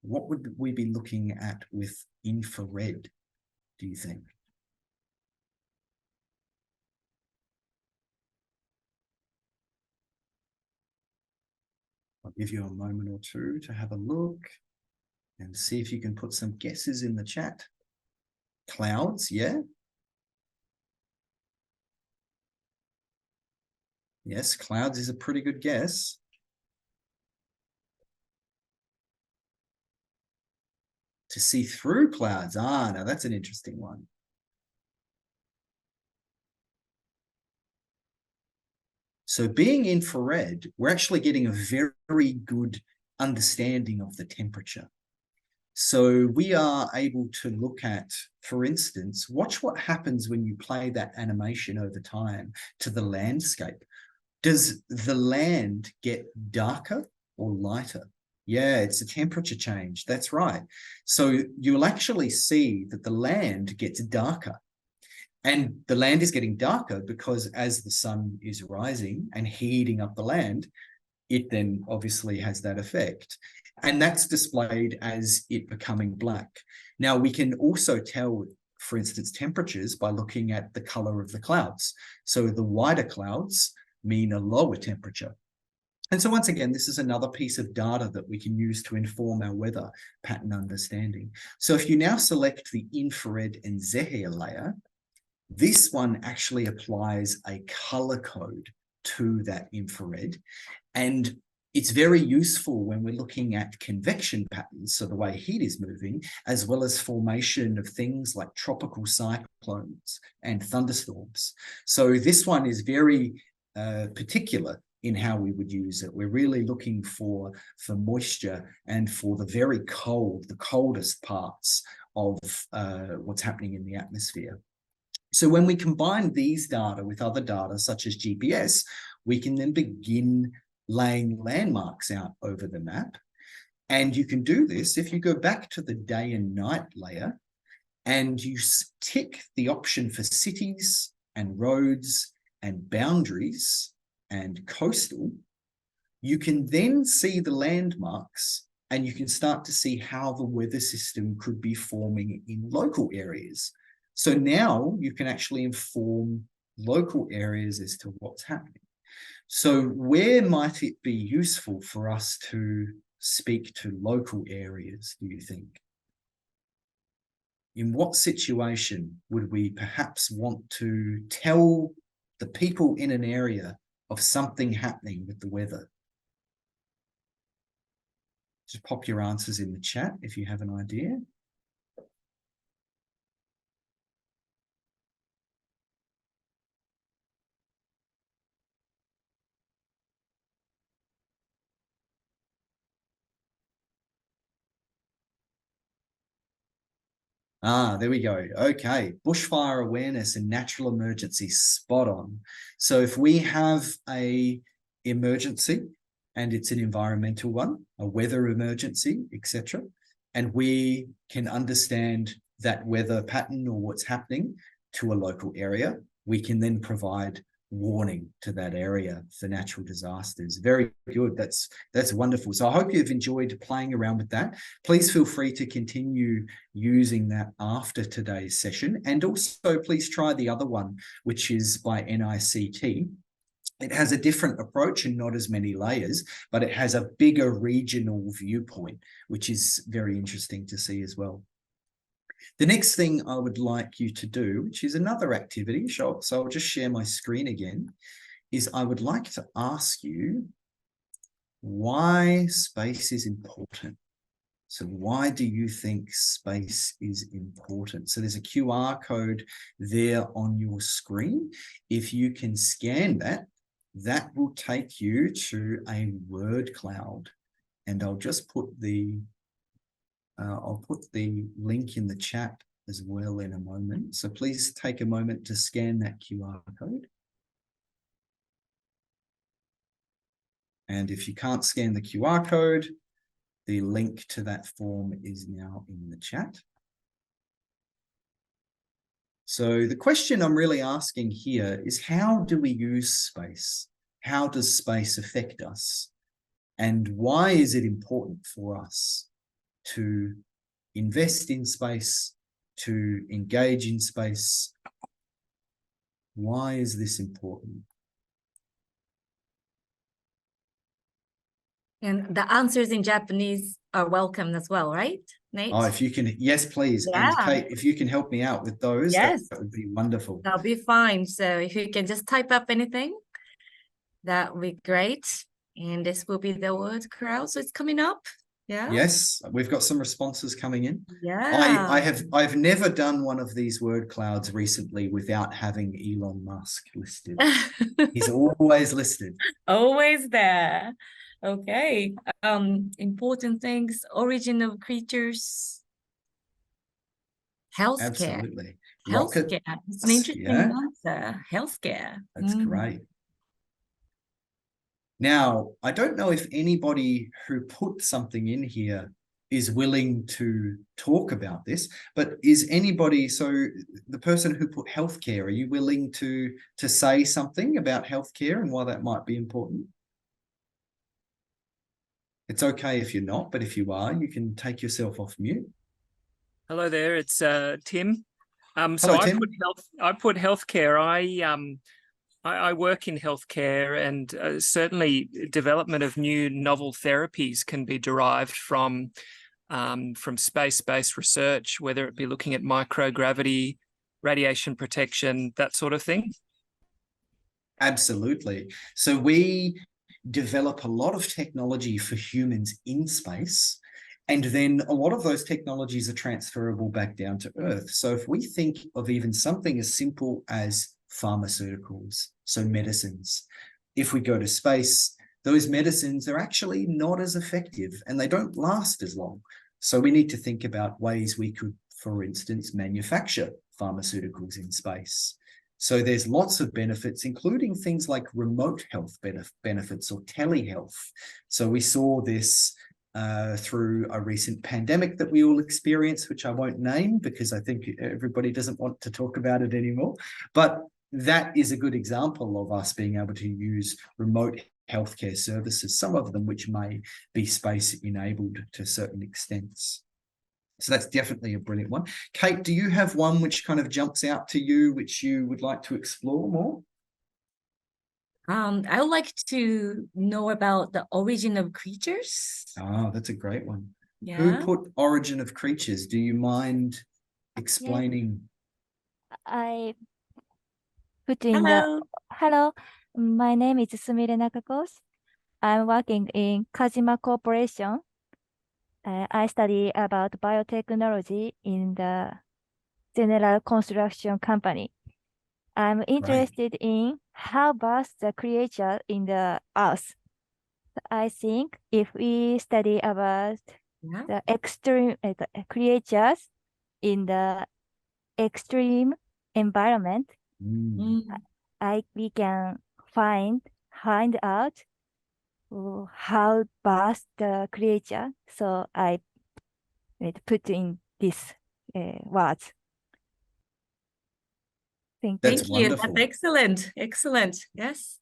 What would we be looking at with infrared, do you think? I'll give you a moment or two to have a look and see if you can put some guesses in the chat. Clouds, yeah? Yes, clouds is a pretty good guess. To see through clouds, now that's an interesting one. So being infrared, we're actually getting a very good understanding of the temperature. So we are able to look at, for instance, watch what happens when you play that animation over time to the landscape. Does the land get darker or lighter? Yeah, it's a temperature change. That's right. So you'll actually see that the land gets darker. And the land is getting darker because as the sun is rising and heating up the land, it then obviously has that effect. And that's displayed as it becoming black. Now, we can also tell for instance, temperatures by looking at the color of the clouds. So the whiter clouds mean a lower temperature. And so once again, this is another piece of data that we can use to inform our weather pattern understanding. So if you now select the infrared and Zeher layer, this one actually applies a color code to that infrared. And it's very useful when we're looking at convection patterns, so the way heat is moving, as well as formation of things like tropical cyclones and thunderstorms. So this one is very particular in how we would use it. We're really looking for moisture and for the very cold, the coldest parts of what's happening in the atmosphere. So when we combine these data with other data, such as GPS, we can then begin laying landmarks out over the map. And you can do this if you go back to the day and night layer and you tick the option for cities and roads and boundaries and coastal. You can then see the landmarks and you can start to see how the weather system could be forming in local areas. So now you can actually inform local areas as to what's happening. So where might it be useful for us to speak to local areas, do you think? In what situation would we perhaps want to tell the people in an area of something happening with the weather? Just pop your answers in the chat if you have an idea. There we go. Okay, bushfire awareness and natural emergency, spot on. So if we have a emergency and it's an environmental one, a weather emergency, etc., and we can understand that weather pattern or what's happening to a local area, we can then provide warning to that area for natural disasters. Very good. That's wonderful. So I hope you've enjoyed playing around with that. Please feel free to continue using that after today's session. And also please try the other one, which is by NICT. It has a different approach and not as many layers, but it has a bigger regional viewpoint, which is very interesting to see as well. The next thing I would like you to do, which is another activity, so I'll just share my screen again, is I would like to ask you why space is important. So why do you think space is important? So there's a QR code there on your screen. If you can scan that, that will take you to a word cloud. And I'll just put the link in the chat as well in a moment. So please take a moment to scan that QR code. And if you can't scan the QR code, the link to that form is now in the chat. So the question I'm really asking here is, how do we use space? How does space affect us? And why is it important for us to invest in space, to engage in space? Why is this important? And the answers in Japanese are welcome as well, right, Nate? Oh, if you can, yes, please. Yeah. And Kate, if you can help me out with those, yes, that would be wonderful. That'll be fine. So if you can just type up anything, that would be great. And this will be the word crowd. So it's coming up. Yeah. Yes, we've got some responses coming in. Yeah. I've never done one of these word clouds recently without having Elon Musk listed. He's always listed. Always there. Okay. Important things, origin of creatures, healthcare. Absolutely. Healthcare. It's an interesting answer. Healthcare. That's great. Now, I don't know if anybody who put something in here is willing to talk about this, but is anybody, so the person who put healthcare, are you willing to say something about healthcare and why that might be important? It's okay if you're not, but if you are, you can take yourself off mute. Hello there, it's Tim. So Hello, Tim. I put healthcare. I work in healthcare, and certainly development of new novel therapies can be derived from space-based research, whether it be looking at microgravity, radiation protection, that sort of thing. Absolutely. So we develop a lot of technology for humans in space, and then a lot of those technologies are transferable back down to Earth. So if we think of even something as simple as pharmaceuticals, so medicines, if we go to space, those medicines are actually not as effective and they don't last as long. So we need to think about ways we could, for instance, manufacture pharmaceuticals in space. So there's lots of benefits, including things like remote health benefits or telehealth. So we saw this through a recent pandemic that we all experienced, which I won't name because I think everybody doesn't want to talk about it anymore. But that is a good example of us being able to use remote healthcare services, some of them which may be space enabled to certain extents. So that's definitely a brilliant one. Kate, do you have one which kind of jumps out to you, which you would like to explore more? I would like to know about the origin of creatures. Oh, that's a great one. Yeah. Who put origin of creatures? Do you mind explaining? I put in Hello. Hello, my name is Sumire Nakakos. I'm working in Kajima Corporation. I study about biotechnology in the general construction company. I'm interested in how vast the creature in the earth. I think if we study about the extreme creatures in the extreme environment, we can find out how vast the creature. So I put in this words. Thank you. That's wonderful. That's excellent. Excellent. Yes.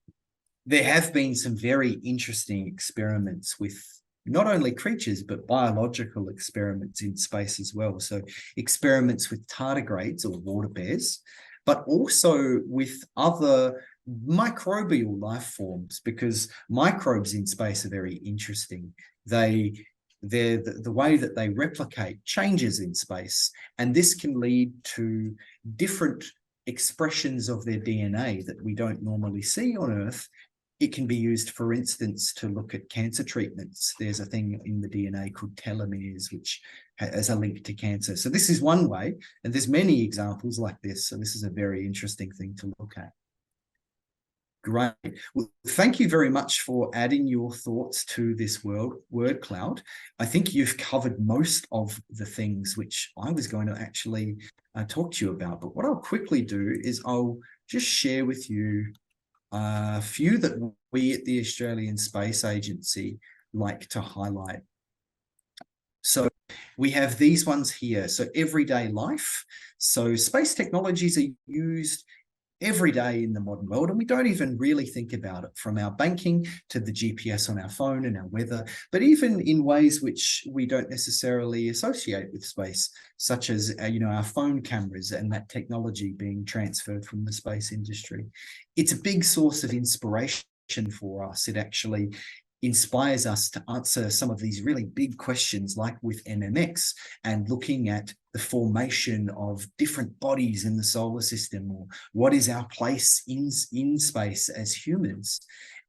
There have been some very interesting experiments with not only creatures, but biological experiments in space as well. So experiments with tardigrades or water bears, but also with other microbial life forms, because microbes in space are very interesting. The way that they replicate changes in space, and this can lead to different expressions of their DNA that we don't normally see on Earth. It can be used, for instance, to look at cancer treatments. There's a thing in the DNA called telomeres, which has a link to cancer. So this is one way, and there's many examples like this. So this is a very interesting thing to look at. Great. Well, thank you very much for adding your thoughts to this word cloud. I think you've covered most of the things which I was going to actually talk to you about. But what I'll quickly do is I'll just share with you a few that we at the Australian Space Agency like to highlight. So we have these ones here. So everyday life. So space technologies are used every day in the modern world, and we don't even really think about it, from our banking to the GPS on our phone and our weather, but even in ways which we don't necessarily associate with space, such as our phone cameras and that technology being transferred from the space industry. It's a big source of inspiration for us. It actually inspires us to answer some of these really big questions, like with NMX and looking at the formation of different bodies in the solar system, or what is our place in space as humans,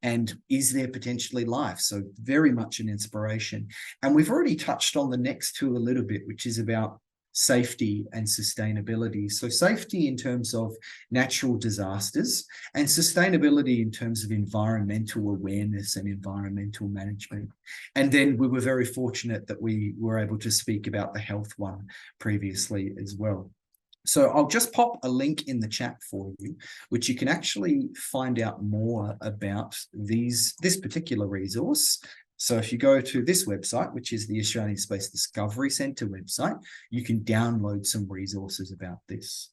and is there potentially life? So very much an inspiration. And we've already touched on the next two a little bit, which is about safety and sustainability. So safety in terms of natural disasters, and sustainability in terms of environmental awareness and environmental management. And then we were very fortunate that we were able to speak about the health one previously as well. So I'll just pop a link in the chat for you, which you can actually find out more about this particular resource. So if you go to this website, which is the Australian Space Discovery Centre website, you can download some resources about this.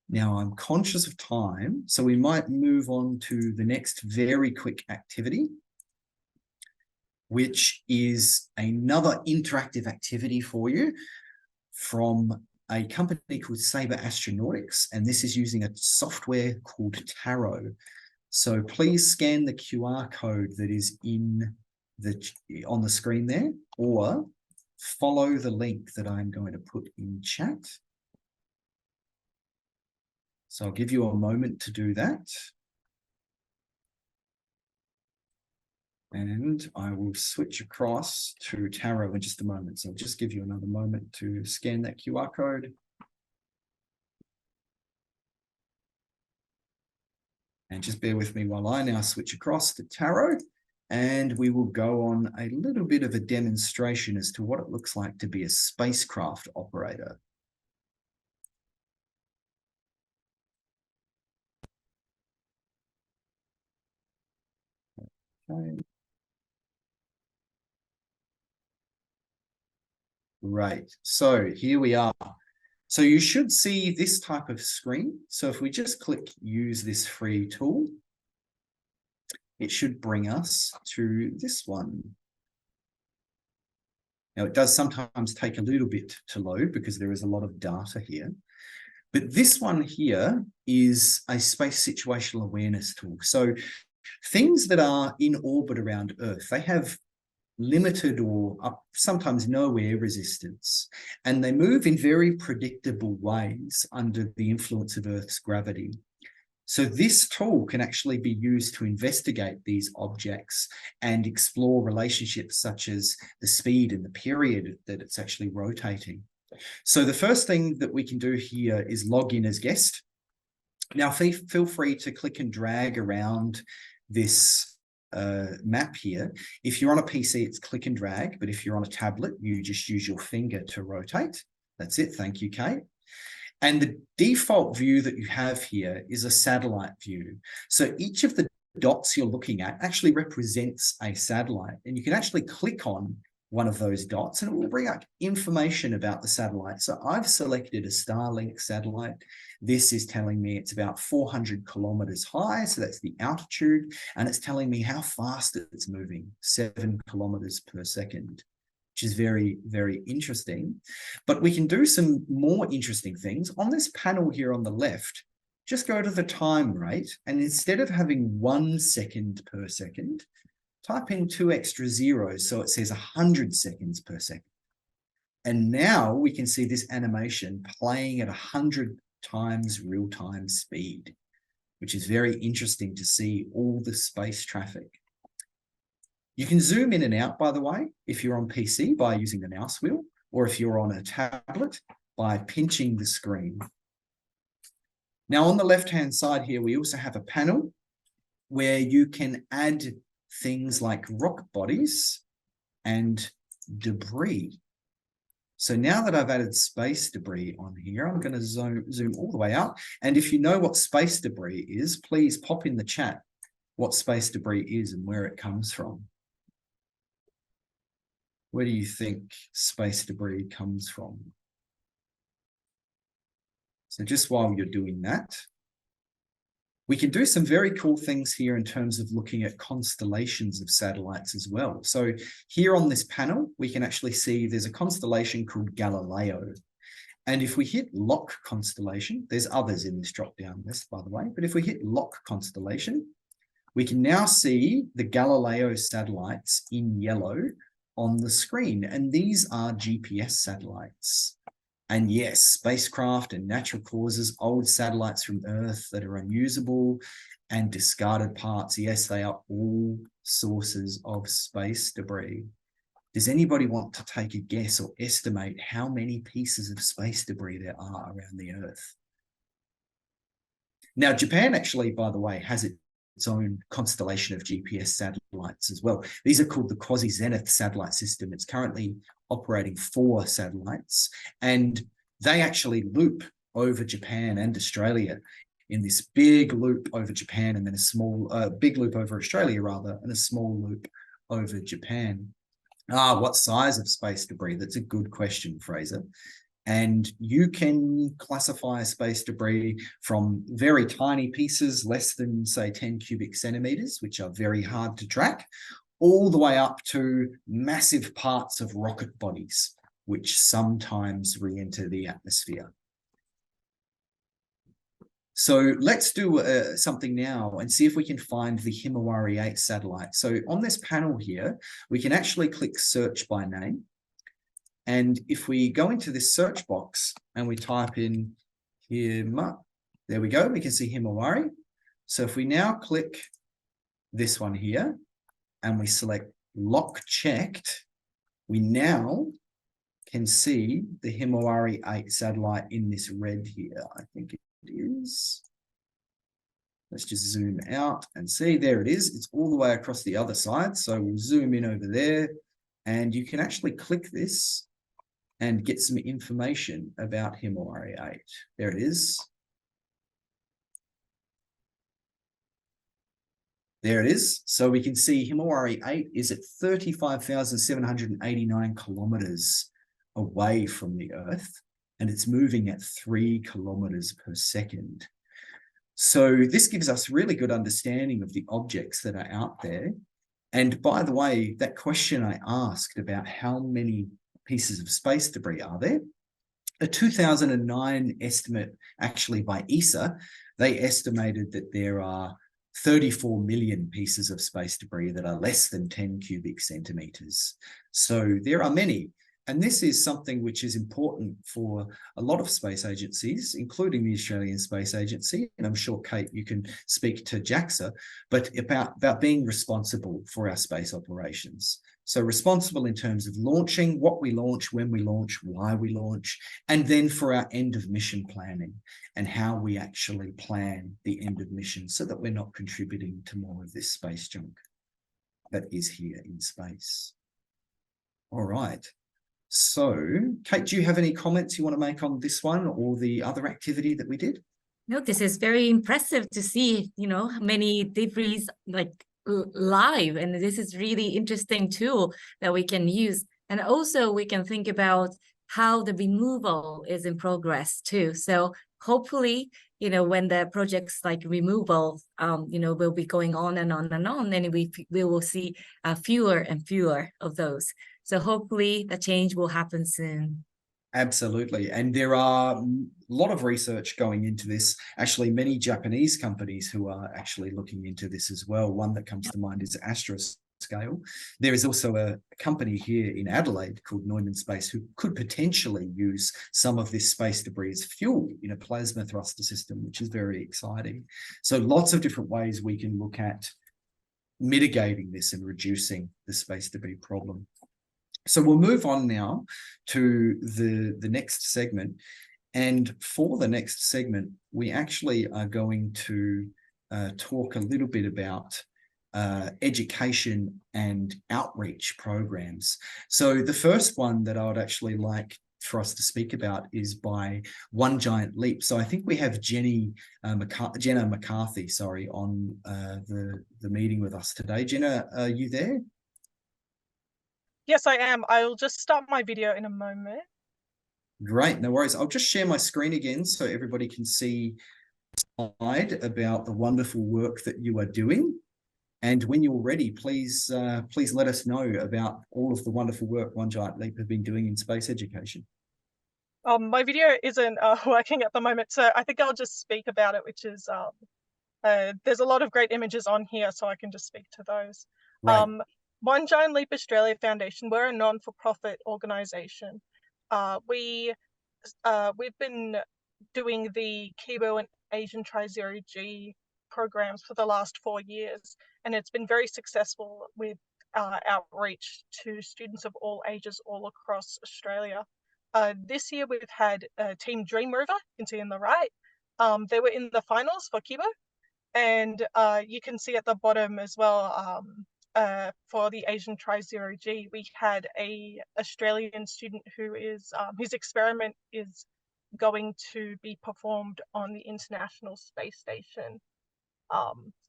Now, I'm conscious of time, so we might move on to the next very quick activity, which is another interactive activity for you from a company called Sabre Astronautics, and this is using a software called Tarot. So please scan the QR code that is on the screen there, or follow the link that I'm going to put in chat. So I'll give you a moment to do that. And I will switch across to Tarot in just a moment. So I'll just give you another moment to scan that QR code. And just bear with me while I now switch across to Tarot. And we will go on a little bit of a demonstration as to what it looks like to be a spacecraft operator. Okay. Right, so here we are. So you should see this type of screen. So if we just click use this free tool, it should bring us to this one. Now it does sometimes take a little bit to load because there is a lot of data here. But this one here is a space situational awareness tool. So things that are in orbit around Earth, they have limited or sometimes no air resistance, and they move in very predictable ways under the influence of Earth's gravity. So this tool can actually be used to investigate these objects and explore relationships such as the speed and the period that it's actually rotating. So the first thing that we can do here is log in as guest. Now feel free to click and drag around this map here. If you're on a PC, it's click and drag, but if you're on a tablet, you just use your finger to rotate. That's it. Thank you, Kate. And the default view that you have here is a satellite view. So each of the dots you're looking at actually represents a satellite, and you can actually click on one of those dots and it will bring up information about the satellite. So I've selected a Starlink satellite. This is telling me it's about 400 kilometers high. So that's the altitude. And it's telling me how fast it's moving, 7 kilometers per second, which is very, very interesting. But we can do some more interesting things. On this panel here on the left, just go to the time rate. And instead of having 1 second per second, type in 2 extra zeros, so it says 100 seconds per second. And now we can see this animation playing at 100 times real-time speed, which is very interesting to see all the space traffic. You can zoom in and out, by the way, if you're on PC by using the mouse wheel, or if you're on a tablet by pinching the screen. Now on the left-hand side here, we also have a panel where you can add things like rock bodies and debris. So now that I've added space debris on here, I'm going to zoom all the way out. And if you know what space debris is, please pop in the chat what space debris is and where it comes from. Where do you think space debris comes from? So just while you're doing that, we can do some very cool things here in terms of looking at constellations of satellites as well. So here on this panel, we can actually see there's a constellation called Galileo. And if we hit lock constellation, there's others in this drop-down list, by the way, but if we hit lock constellation, we can now see the Galileo satellites in yellow on the screen. And these are GPS satellites. And yes, spacecraft and natural causes, old satellites from Earth that are unusable and discarded parts. Yes, they are all sources of space debris. Does anybody want to take a guess or estimate how many pieces of space debris there are around the Earth? Now, Japan actually, by the way, has its own constellation of GPS satellites as well. These are called the Quasi-Zenith satellite system. It's currently operating 4 satellites, and they actually loop over Japan and Australia in this big loop over Japan, and then a small, big loop over Australia rather, and a small loop over Japan. What size of space debris? That's a good question, Fraser. And you can classify space debris from very tiny pieces, less than say 10 cubic centimeters, which are very hard to track, all the way up to massive parts of rocket bodies, which sometimes re-enter the atmosphere. So let's do something now and see if we can find the Himawari 8 satellite. So on this panel here, we can actually click search by name. And if we go into this search box and we type in there we go, we can see Himawari. So if we now click this one here and we select lock checked, we now can see the Himawari 8 satellite in this red here. I think it is. Let's just zoom out and see. There it is. It's all the way across the other side. So we'll zoom in over there and you can actually click this and get some information about Himawari 8. There it is. There it is. So we can see Himawari 8 is at 35,789 kilometers away from the Earth, and it's moving at 3 kilometers per second. So this gives us really good understanding of the objects that are out there. And by the way, that question I asked about how many pieces of space debris are there, a 2009 estimate actually by ESA, they estimated that there are 34 million pieces of space debris that are less than 10 cubic centimeters. So there are many. And this is something which is important for a lot of space agencies, including the Australian Space Agency. And I'm sure, Kate, you can speak to JAXA, but about being responsible for our space operations. So responsible in terms of launching, what we launch, when we launch, why we launch, and then for our end of mission planning and how we actually plan the end of mission so that we're not contributing to more of this space junk that is here in space. All right. So, Kate, do you have any comments you want to make on this one or the other activity that we did? No, this is very impressive to see, you know, many debris like live, and this is really interesting tool that we can use. And also we can think about how the removal is in progress too. So hopefully, you know, when the projects like removal, you know, will be going on and on and on, then we will see fewer and fewer of those. So hopefully the change will happen soon. Absolutely. And there are a lot of research going into this. Actually, many Japanese companies who are actually looking into this as well. One that comes to mind is Astroscale. There is also a company here in Adelaide called Neumann Space who could potentially use some of this space debris as fuel in a plasma thruster system, which is very exciting. So lots of different ways we can look at mitigating this and reducing the space debris problem. So we'll move on now to the next segment. And for the next segment, we actually are going to talk a little bit about education and outreach programs. So the first one that I would actually like for us to speak about is by One Giant Leap. So I think we have Jenna McCarthy, on the meeting with us today. Jenna, are you there? Yes, I am. I'll just start my video in a moment. Great, no worries. I'll just share my screen again so everybody can see a slide about the wonderful work that you are doing. And when you're ready, please let us know about all of the wonderful work One Giant Leap have been doing in space education. My video isn't working at the moment, so I think I'll just speak about it, which is there's a lot of great images on here, so I can just speak to those. Right. One Giant Leap Australia Foundation, we're a non-for-profit organisation. We've been doing the Kibo and Asian Tri-Zero G programs for the last 4 years, and it's been very successful with outreach to students of all ages all across Australia. This year we've had Team Dream Rover, you can see on the right. They were in the finals for Kibo, and you can see at the bottom as well, for the Asian Tri-Zero G, we had a Australian student who is, his experiment is going to be performed on the International Space Station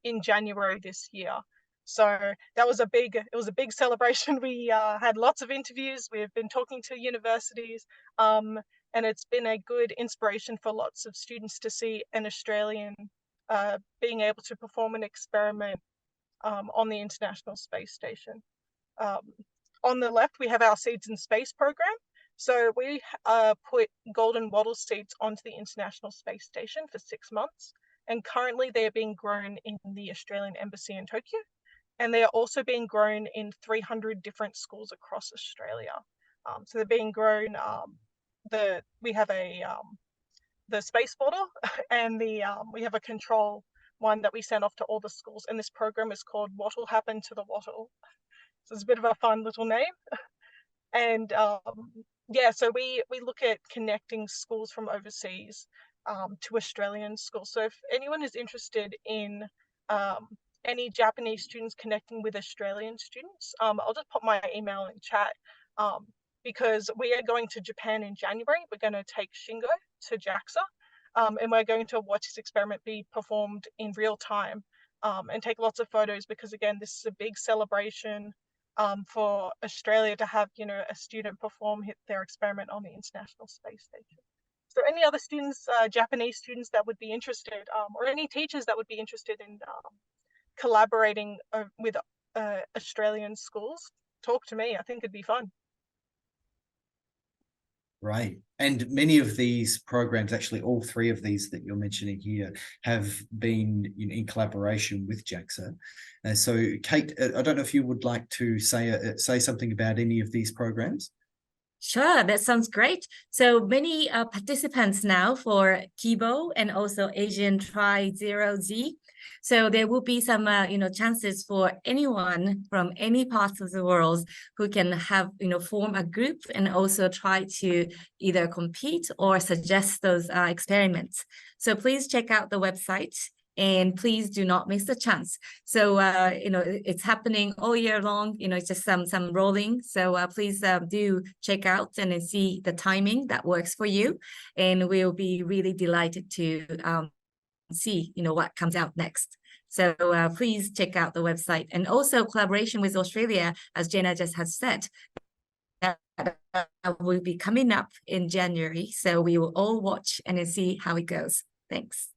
in January this year. So that was it was a big celebration. We had lots of interviews. We've been talking to universities, and it's been a good inspiration for lots of students to see an Australian being able to perform an experiment on the International Space Station. On the left, we have our Seeds in Space program. So we put golden wattle seeds onto the International Space Station for 6 months, and currently they are being grown in the Australian Embassy in Tokyo, and they are also being grown in 300 different schools across Australia. So they're being grown. We have the space bottle, and we have a control one that we send off to all the schools, and this program is called What Will Happen to the Wattle. So it's a bit of a fun little name. And yeah, so we look at connecting schools from overseas to Australian schools. So if anyone is interested in any Japanese students connecting with Australian students, I'll just put my email in chat, because we are going to Japan in January. We're going to take Shingo to JAXA, and we're going to watch this experiment be performed in real time, and take lots of photos, because again, this is a big celebration for Australia to have, a student perform their experiment on the International Space Station. So any other students, Japanese students that would be interested, or any teachers that would be interested in collaborating with Australian schools, talk to me. I think it'd be fun. Right. And many of these programs, actually all three of these that you're mentioning here, have been in collaboration with JAXA. So Kate, I don't know if you would like to say something about any of these programs? Sure, that sounds great. So many participants now for Kibo and also Asian Tri-0Z. So there will be some, chances for anyone from any parts of the world who can have, form a group and also try to either compete or suggest those experiments. So please check out the website. And please do not miss the chance. So, it's happening all year long. It's just some rolling. So please do check out and see the timing that works for you. And we'll be really delighted to see, what comes out next. So please check out the website. And also collaboration with Australia, as Jenna just has said, will be coming up in January. So we will all watch and see how it goes. Thanks.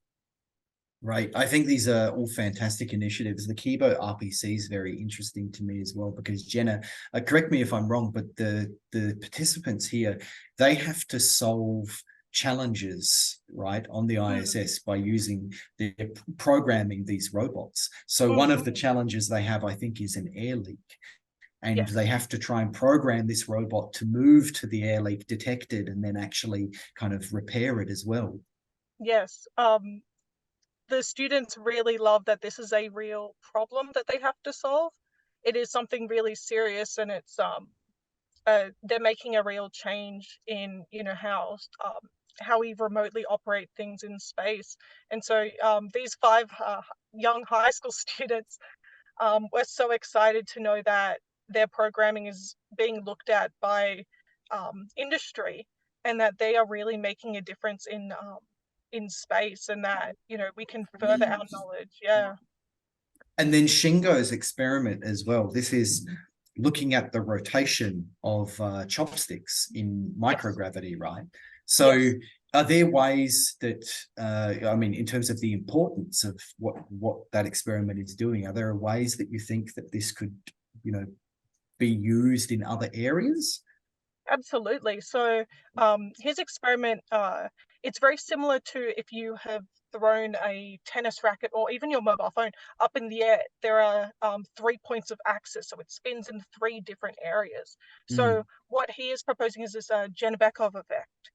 Right. I think these are all fantastic initiatives. The Kibo RPC is very interesting to me as well, because Jenna, correct me if I'm wrong, but the participants here, they have to solve challenges, right, on the ISS by programming these robots. So one of the challenges they have, I think, is an air leak. And yes, they have to try and program this robot to move to the air leak, detect it, and then actually kind of repair it as well. Yes. The students really love that this is a real problem that they have to solve. It is something really serious, and it's they're making a real change in how we remotely operate things in space. And so these 5 young high school students were so excited to know that their programming is being looked at by industry, and that they are really making a difference in space, and that we can further our knowledge. Yeah. And then Shingo's experiment as well. This is looking at the rotation of chopsticks in microgravity, right? So Yes. are there ways that, in terms of the importance of what that experiment is doing, are there ways that you think that this could, be used in other areas? Absolutely. So his experiment, it's very similar to if you have thrown a tennis racket or even your mobile phone up in the air. There are 3 points of axis, so it spins in 3 different areas. So what he is proposing is this Cherenkov effect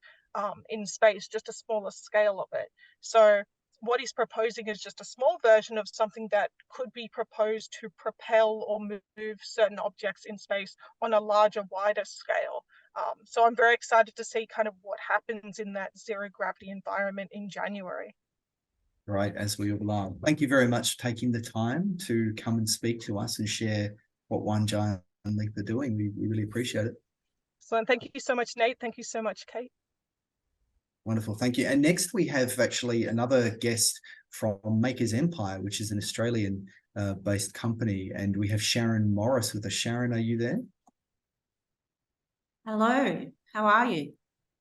in space, just a smaller scale of it. So what he's proposing is just a small version of something that could be proposed to propel or move certain objects in space on a larger, wider scale. So I'm very excited to see kind of what happens in that zero gravity environment in January. Right, as we all are. Thank you very much for taking the time to come and speak to us and share what One Giant Leap are doing. We really appreciate it. So thank you so much, Nate. Thank you so much, Kate. Wonderful, thank you. And next we have actually another guest from Makers Empire, which is an Australian based company, and we have Sharon Morris with us. Sharon, are you there? Hello, how are you?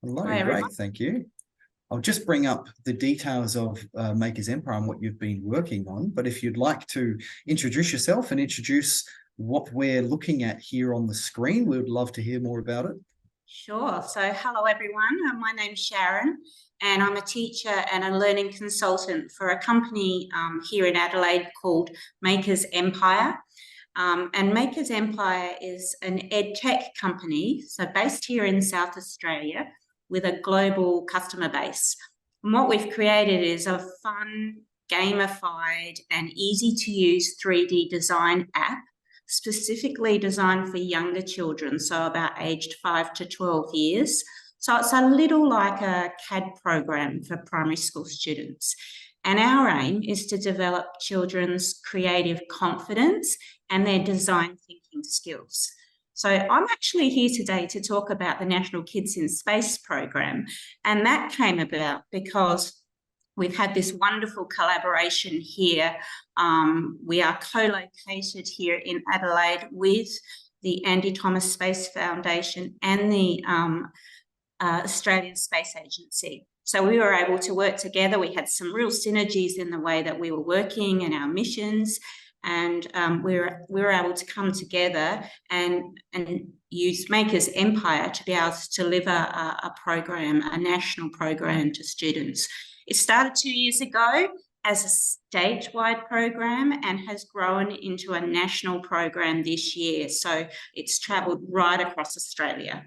Hello, Hi, great, everyone. thank you. I'll just bring up the details of Makers Empire and what you've been working on, but if you'd like to introduce yourself and introduce what we're looking at here on the screen, we would love to hear more about it. Sure. So hello, everyone. My name's Sharon, and I'm a teacher and a learning consultant for a company here in Adelaide called Makers Empire. And Makers Empire is an ed tech company, so based here in South Australia with a global customer base. And what we've created is a fun, gamified and easy to use 3D design app specifically designed for younger children, so about aged 5 to 12 years. So it's a little like a CAD program for primary school students. And our aim is to develop children's creative confidence and their design thinking skills. So I'm actually here today to talk about the National Kids in Space program. And that came about because we've had this wonderful collaboration here. We are co-located here in Adelaide with the Andy Thomas Space Foundation and the Australian Space Agency. So we were able to work together. We had some real synergies in the way that we were working and our missions. And we were able to come together and use Makers Empire to be able to deliver a program, a national program to students. It started 2 years ago as a statewide program and has grown into a national program this year. So it's travelled right across Australia.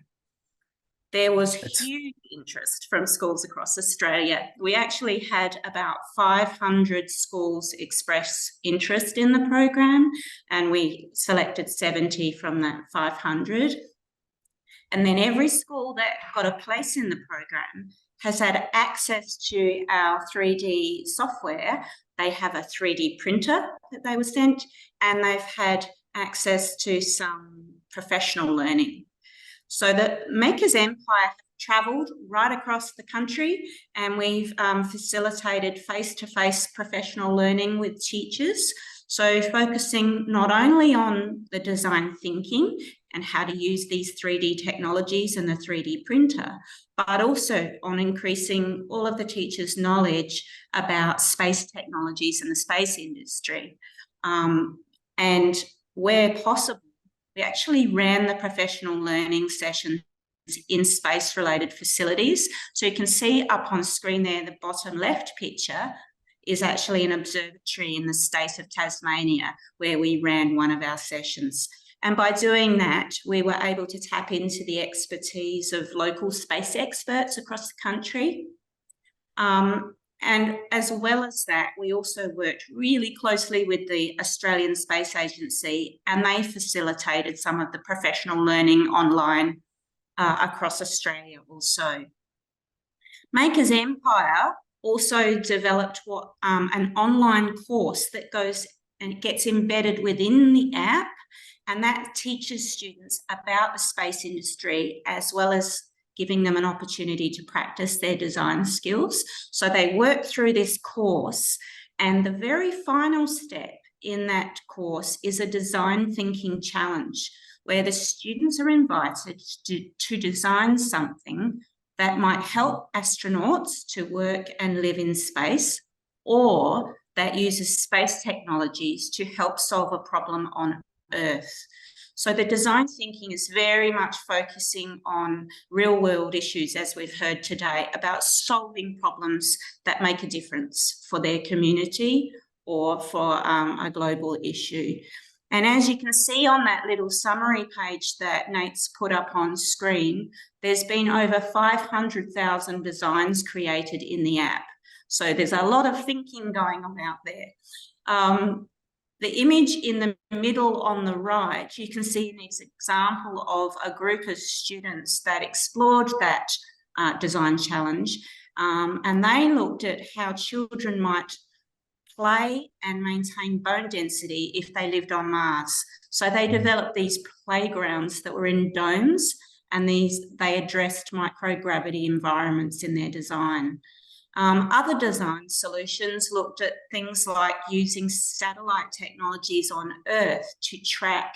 There was huge interest from schools across Australia. We actually had about 500 schools express interest in the program, and we selected 70 from that 500. And then every school that got a place in the program has had access to our 3D software. They have a 3D printer that they were sent, and they've had access to some professional learning. So the Makers Empire have travelled right across the country, and we've facilitated face-to-face professional learning with teachers. So focusing not only on the design thinking and how to use these 3D technologies and the 3D printer, but also on increasing all of the teachers' knowledge about space technologies and the space industry. And where possible, we actually ran the professional learning sessions in space-related facilities. So you can see up on screen there, the bottom left picture is actually an observatory in the state of Tasmania where we ran one of our sessions. And by doing that, we were able to tap into the expertise of local space experts across the country. And as well as that, we also worked really closely with the Australian Space Agency, and they facilitated some of the professional learning online across Australia also. Makers Empire also developed an online course that goes and gets embedded within the app, and that teaches students about the space industry as well as giving them an opportunity to practice their design skills. So they work through this course, and the very final step in that course is a design thinking challenge where the students are invited to design something that might help astronauts to work and live in space, or that uses space technologies to help solve a problem on Earth. So the design thinking is very much focusing on real world issues, as we've heard today, about solving problems that make a difference for their community or for a global issue. And as you can see on that little summary page that Nate's put up on screen, there's been over 500,000 designs created in the app. So there's a lot of thinking going on out there. The image in the middle on the right, you can see an example of a group of students that explored that design challenge, and they looked at how children might play and maintain bone density if they lived on Mars. So they developed these playgrounds that were in domes, and they addressed microgravity environments in their design. Other design solutions looked at things like using satellite technologies on Earth to track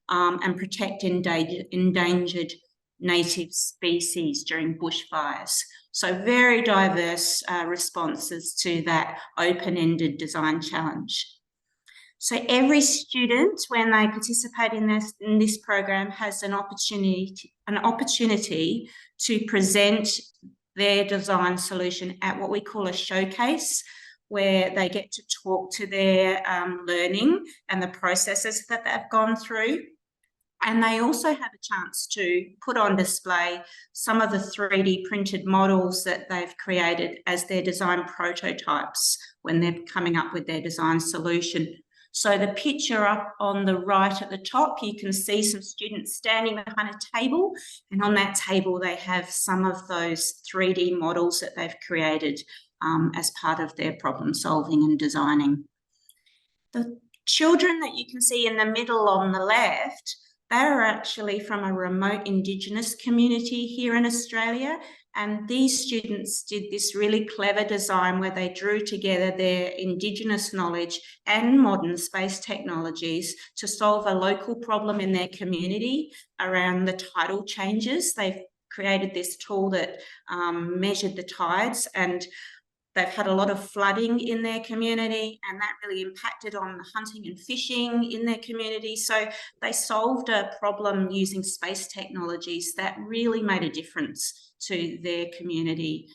and protect endangered native species during bushfires. So very diverse responses to that open-ended design challenge. So every student, when they participate in this program, has an opportunity to present their design solution at what we call a showcase, where they get to talk to their learning and the processes that they've gone through. And they also have a chance to put on display some of the 3D printed models that they've created as their design prototypes when they're coming up with their design solution. So the picture up on the right at the top, you can see some students standing behind a table, and on that table they have some of those 3D models that they've created as part of their problem solving and designing. The children that you can see in the middle on the left, they're actually from a remote Indigenous community here in Australia, and these students did this really clever design where they drew together their Indigenous knowledge and modern space technologies to solve a local problem in their community around the tidal changes. They've created this tool that measured the tides, and they've had a lot of flooding in their community, and that really impacted on hunting and fishing in their community. So they solved a problem using space technologies that really made a difference to their community,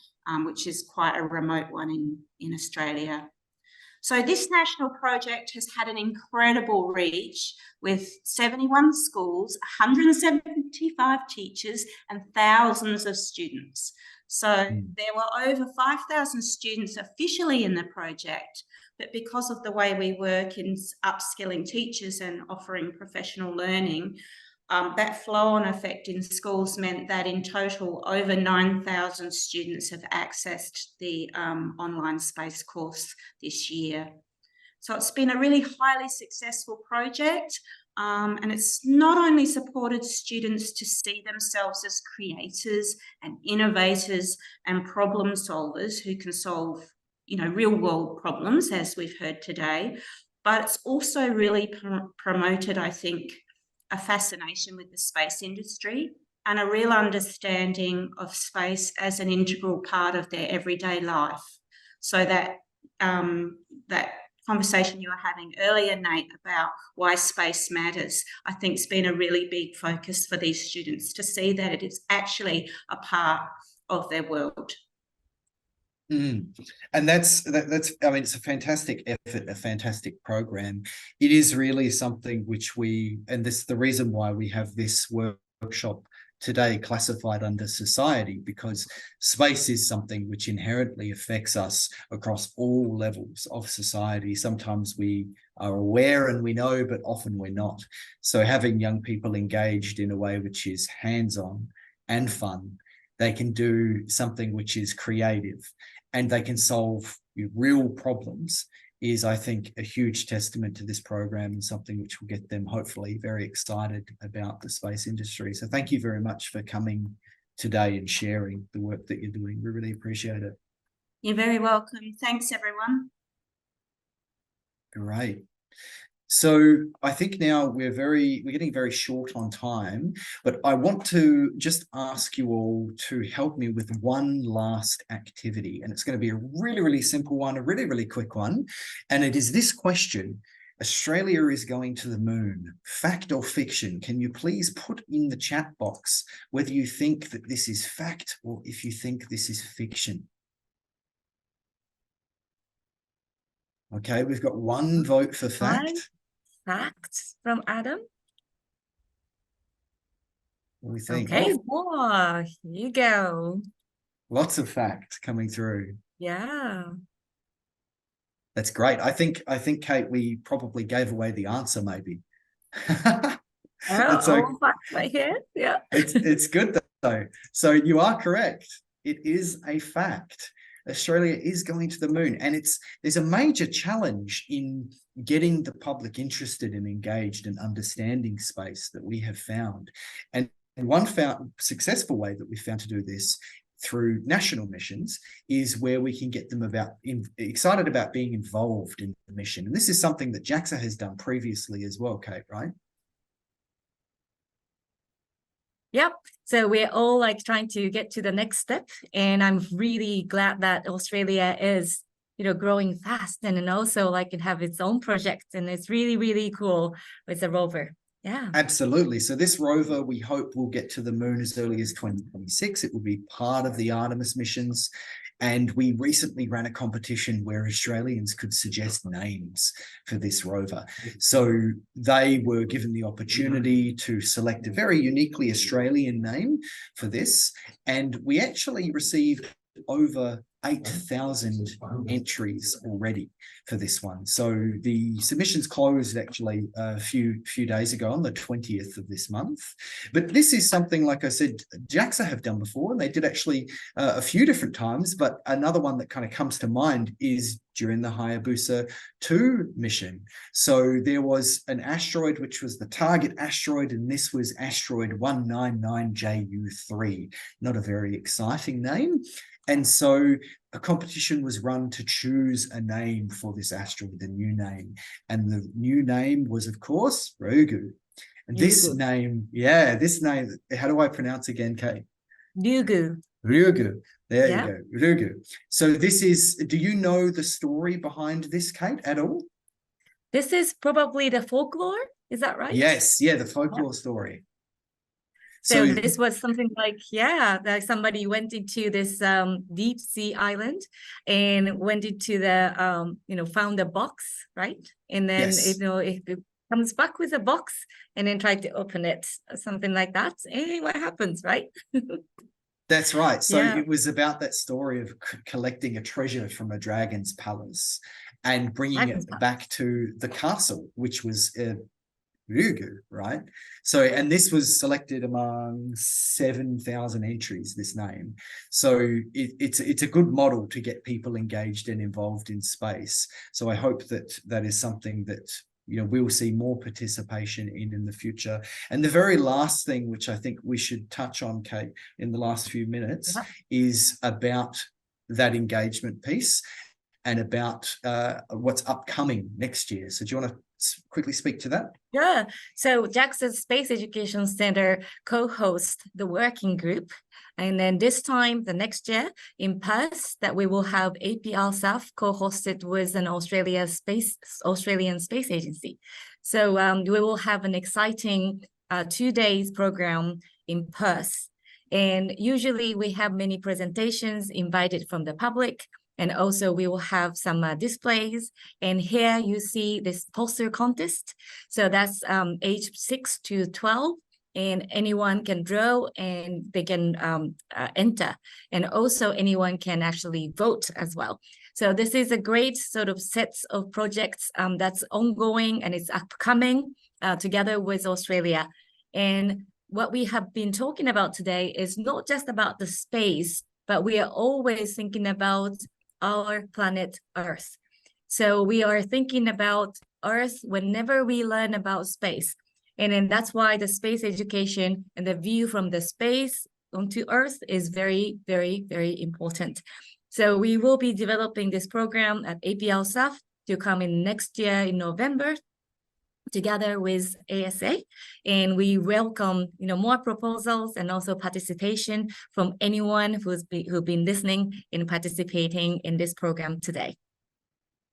which is quite a remote one in Australia. So this national project has had an incredible reach with 71 schools, 175 teachers, and thousands of students. So there were over 5,000 students officially in the project, but because of the way we work in upskilling teachers and offering professional learning, that flow-on effect in schools meant that in total over 9,000 students have accessed the online space course this year. So it's been a really highly successful project. And it's not only supported students to see themselves as creators and innovators and problem solvers who can solve, real world problems, as we've heard today, but it's also really promoted, I think, a fascination with the space industry and a real understanding of space as an integral part of their everyday life. So that that conversation you were having earlier, Nate, about why space matters, I think has been a really big focus for these students to see that it is actually a part of their world. And that's I mean, it's a fantastic effort, a fantastic program. It is really something which and this is the reason why we have this workshop today classified under society, because space is something which inherently affects us across all levels of society. Sometimes we are aware and we know, but often we're not. So having young people engaged in a way which is hands-on and fun, they can do something which is creative and they can solve real problems, is, I think, a huge testament to this program and something which will get them hopefully very excited about the space industry. So thank you very much for coming today and sharing the work that you're doing. We really appreciate it. You're very welcome. Thanks, everyone. Great. So I think now we're getting very short on time, but I want to just ask you all to help me with one last activity. And it's going to be a really, really simple one, a really, really quick one. And it is this question: Australia is going to the moon. Fact or fiction? Can you please put in the chat box whether you think that this is fact or if you think this is fiction? Okay, we've got one vote for fact. Fact from Adam. What do we think? Okay, here you go. Lots of fact coming through. Yeah. That's great. I think, Kate, we probably gave away the answer, maybe. All facts right here. Yeah. It's good though. So you are correct. It is a fact. Australia is going to the moon, and there's a major challenge in getting the public interested and engaged and understanding space that we have found. And one successful way that we found to do this through national missions is where we can get them excited about being involved in the mission. And this is something that JAXA has done previously as well, Kate, right? Yep. So we're all like trying to get to the next step. And I'm really glad that Australia is, growing fast, and then also like it have its own project, and it's really, really cool with the rover. Yeah. Absolutely. So this rover, we hope, will get to the moon as early as 2026. It will be part of the Artemis missions. And we recently ran a competition where Australians could suggest names for this rover. So they were given the opportunity to select a very uniquely Australian name for this. And we actually received over 8,000 entries already for this one. So the submissions closed actually a few days ago on the 20th of this month. But this is something, like I said, JAXA have done before, and they did actually a few different times. But another one that kind of comes to mind is during the Hayabusa 2 mission. So there was an asteroid, which was the target asteroid, and this was asteroid 199JU3. Not a very exciting name. And so a competition was run to choose a name for this asteroid, the new name. And the new name was, of course, Ryugu. And this name, how do I pronounce again, Kate? Ryugu. Ryugu. There you go, Ryugu. So this is, do you know the story behind this, Kate, at all? This is probably the folklore, is that right? Yes, the folklore story. So this was something like, that somebody went into this deep sea island and went into the, found a box, right? And then, it comes back with a box and then tried to open it, something like that. And what happens, right? That's right. So it was about that story of collecting a treasure from a dragon's palace and bringing it back to the castle, which was Ryugu, right? So, and this was selected among 7,000 entries, this name. So it's a good model to get people engaged and involved in space. So I hope that is something that we'll see more participation in the future. And the very last thing, which I think we should touch on, Kate, in the last few minutes, is about that engagement piece and about what's upcoming next year. So do you want to quickly speak to that? Yeah. So JAXA's Space Education Center co-hosts the working group. And then this time, the next year in Perth, that we will have APRSAF co-hosted with an Australian Space Agency. So we will have an exciting 2 days program in Perth. And usually we have many presentations invited from the public. And also we will have some displays. And here you see this poster contest. So that's age 6 to 12. And anyone can draw and they can enter. And also anyone can actually vote as well. So this is a great sort of sets of projects that's ongoing and it's upcoming together with Australia. And what we have been talking about today is not just about the space, but we are always thinking about our planet Earth. So we are thinking about Earth whenever we learn about space. And then that's why the space education and the view from the space onto Earth is very, very, very important. So we will be developing this program at APRSAF to come in next year in November together with ASA, and we welcome more proposals and also participation from anyone who's been listening and participating in this program today.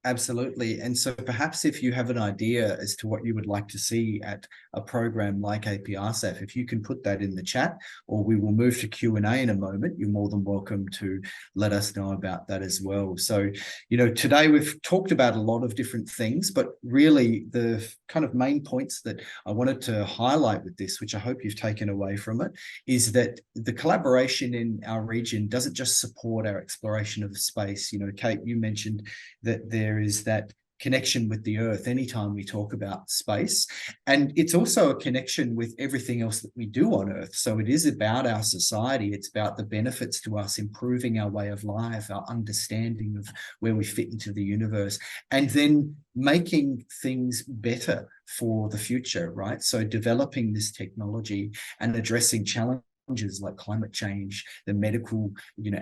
Absolutely. And so perhaps if you have an idea as to what you would like to see at a program like APRSAF, if you can put that in the chat, or we will move to Q&A in a moment, you're more than welcome to let us know about that as well. So, today we've talked about a lot of different things, but really the kind of main points that I wanted to highlight with this, which I hope you've taken away from it, is that the collaboration in our region doesn't just support our exploration of space. Kate, you mentioned that there is that connection with the Earth anytime we talk about space. And it's also a connection with everything else that we do on Earth. So it is about our society. It's about the benefits to us, improving our way of life, our understanding of where we fit into the universe, and then making things better for the future, right? So developing this technology and addressing challenges like climate change, the medical,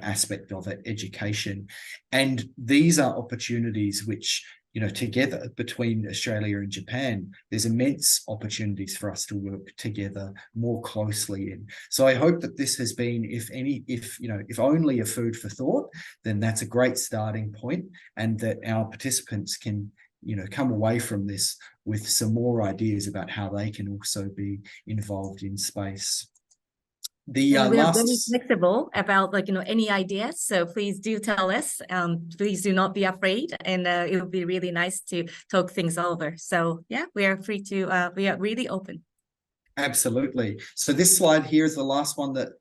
aspect of it, education. And these are opportunities which, together between Australia and Japan, there's immense opportunities for us to work together more closely in. So I hope that this has been, if only a food for thought, then that's a great starting point, and that our participants can come away from this with some more ideas about how they can also be involved in space. We are very flexible about any ideas, so please do tell us. Please do not be afraid, and it would be really nice to talk things over. So yeah, we are free to we are really open. Absolutely. So this slide here is the last one that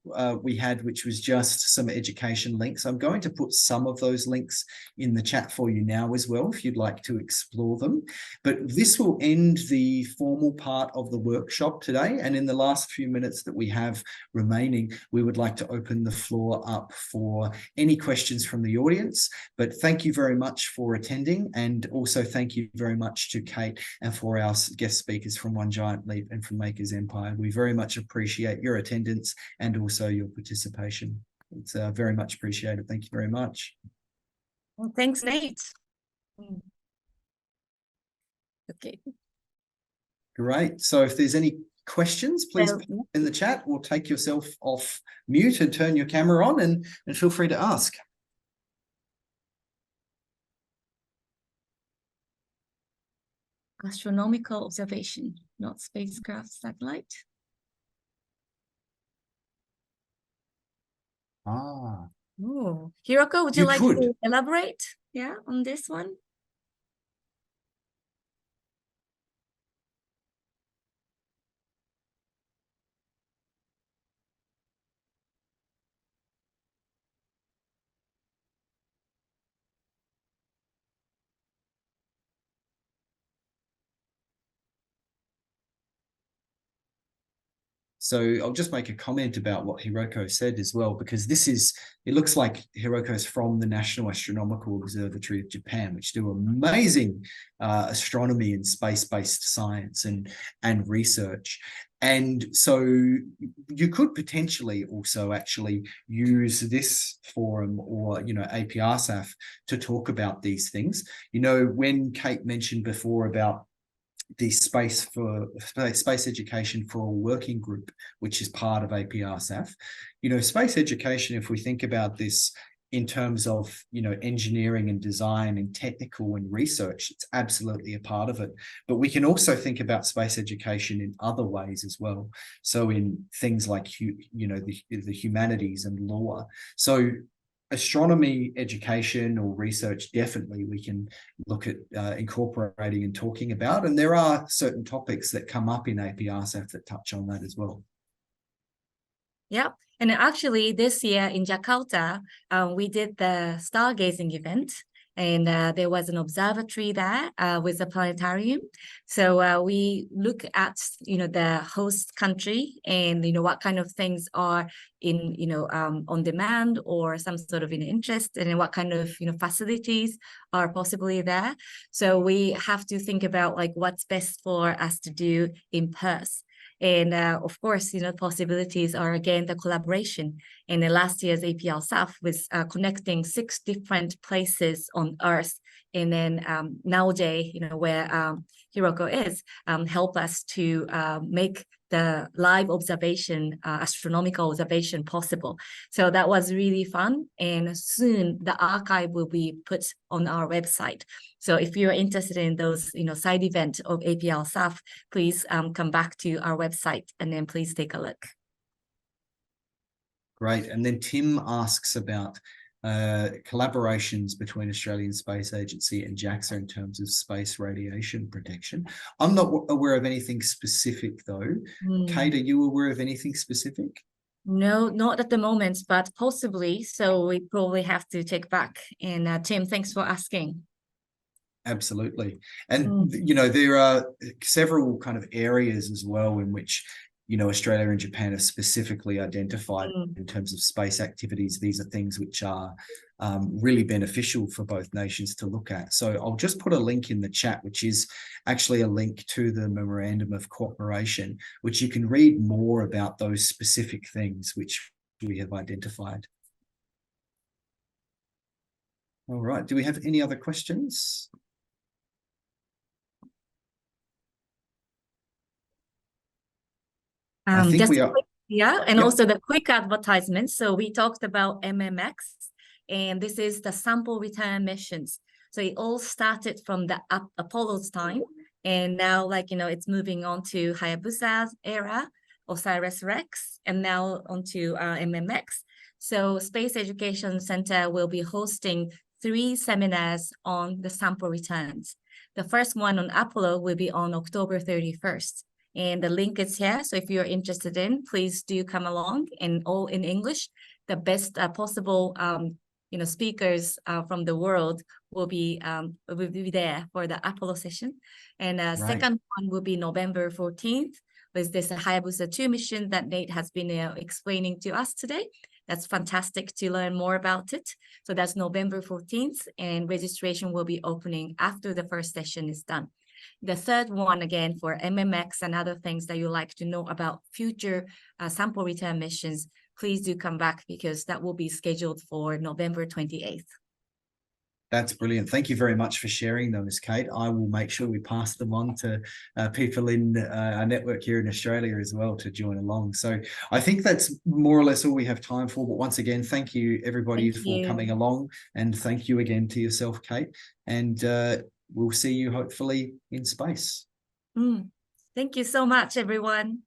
we had, which was just some education links. I'm going to put some of those links in the chat for you now as well, if you'd like to explore them. But this will end the formal part of the workshop today. And in the last few minutes that we have remaining, we would like to open the floor up for any questions from the audience. But thank you very much for attending. And also thank you very much to Kate and for our guest speakers from One Giant Leap and from Makers Empire. We very much appreciate your attendance and also your participation. It's very much appreciated. Thank you very much. Well, thanks, Nate. Okay. Great. So if there's any questions, please put them in the chat, or take yourself off mute and turn your camera on and feel free to ask. Astronomical observation, not spacecraft, satellite. Ah. Oh, Hiroko, would you like to elaborate? Yeah, on this one? So I'll just make a comment about what Hiroko said as well, because it looks like Hiroko's from the National Astronomical Observatory of Japan, which do amazing astronomy and space-based science and research. And so you could potentially also actually use this forum or, APRSAF to talk about these things. When Kate mentioned before about the space education for all working group, which is part of APRSAF, space education, if we think about this in terms of, engineering and design and technical and research, it's absolutely a part of it. But we can also think about space education in other ways as well. So in things like, the humanities and law. So astronomy education or research, definitely we can look at incorporating and talking about, and there are certain topics that come up in APRSAF that touch on that as well. Yeah, and actually this year in Jakarta, we did the stargazing event, and there was an observatory there with a planetarium. So we look at, the host country and, what kind of things are in, on demand or some sort of interest, and what kind of, facilities are possibly there. So we have to think about what's best for us to do in Perth. And of course, possibilities are again the collaboration. And in last year's APRSAF was connecting 6 different places on Earth. And then Naoje, where Hiroko is, help us to make the live observation, astronomical observation possible. So that was really fun. And soon the archive will be put on our website. So if you're interested in those, side event of APRSAF, please come back to our website and then please take a look. Great. And then Tim asks about collaborations between Australian Space Agency and JAXA in terms of space radiation protection. I'm not aware of anything specific though. Kate, are you aware of anything specific? No, not at the moment, but possibly. So we probably have to check back. And Tim, thanks for asking. Absolutely. And, there are several kind of areas as well in which, Australia and Japan have specifically identified in terms of space activities. These are things which are really beneficial for both nations to look at. So I'll just put a link in the chat, which is actually a link to the Memorandum of Cooperation, which you can read more about those specific things which we have identified. All right. Do we have any other questions? I think Just we a are. quick, yeah, and Yep. also the quick advertisement. So we talked about MMX, and this is the sample return missions. So it all started from the Apollo's time, and now, like, it's moving on to Hayabusa's era, OSIRIS-REx, and now onto MMX. So Space Education Center will be hosting 3 seminars on the sample returns. The first one on Apollo will be on October 31st. And the link is here. So if you're interested in, please do come along, and all in English. The best possible speakers from the world will be there for the Apollo session. And second one will be November 14th, with this Hayabusa 2 mission that Nate has been explaining to us today. That's fantastic to learn more about it. So that's November 14th, and registration will be opening after the first session is done. The third one, again, for MMX and other things that you like to know about future sample return missions, please do come back, because that will be scheduled for November 28th. That's brilliant. Thank you very much for sharing those, Kate. I will make sure we pass them on to people in our network here in Australia as well to join along. So I think that's more or less all we have time for. But once again, thank you everybody for coming along, and thank you again to yourself, Kate. And we'll see you hopefully in space. Thank you so much, everyone.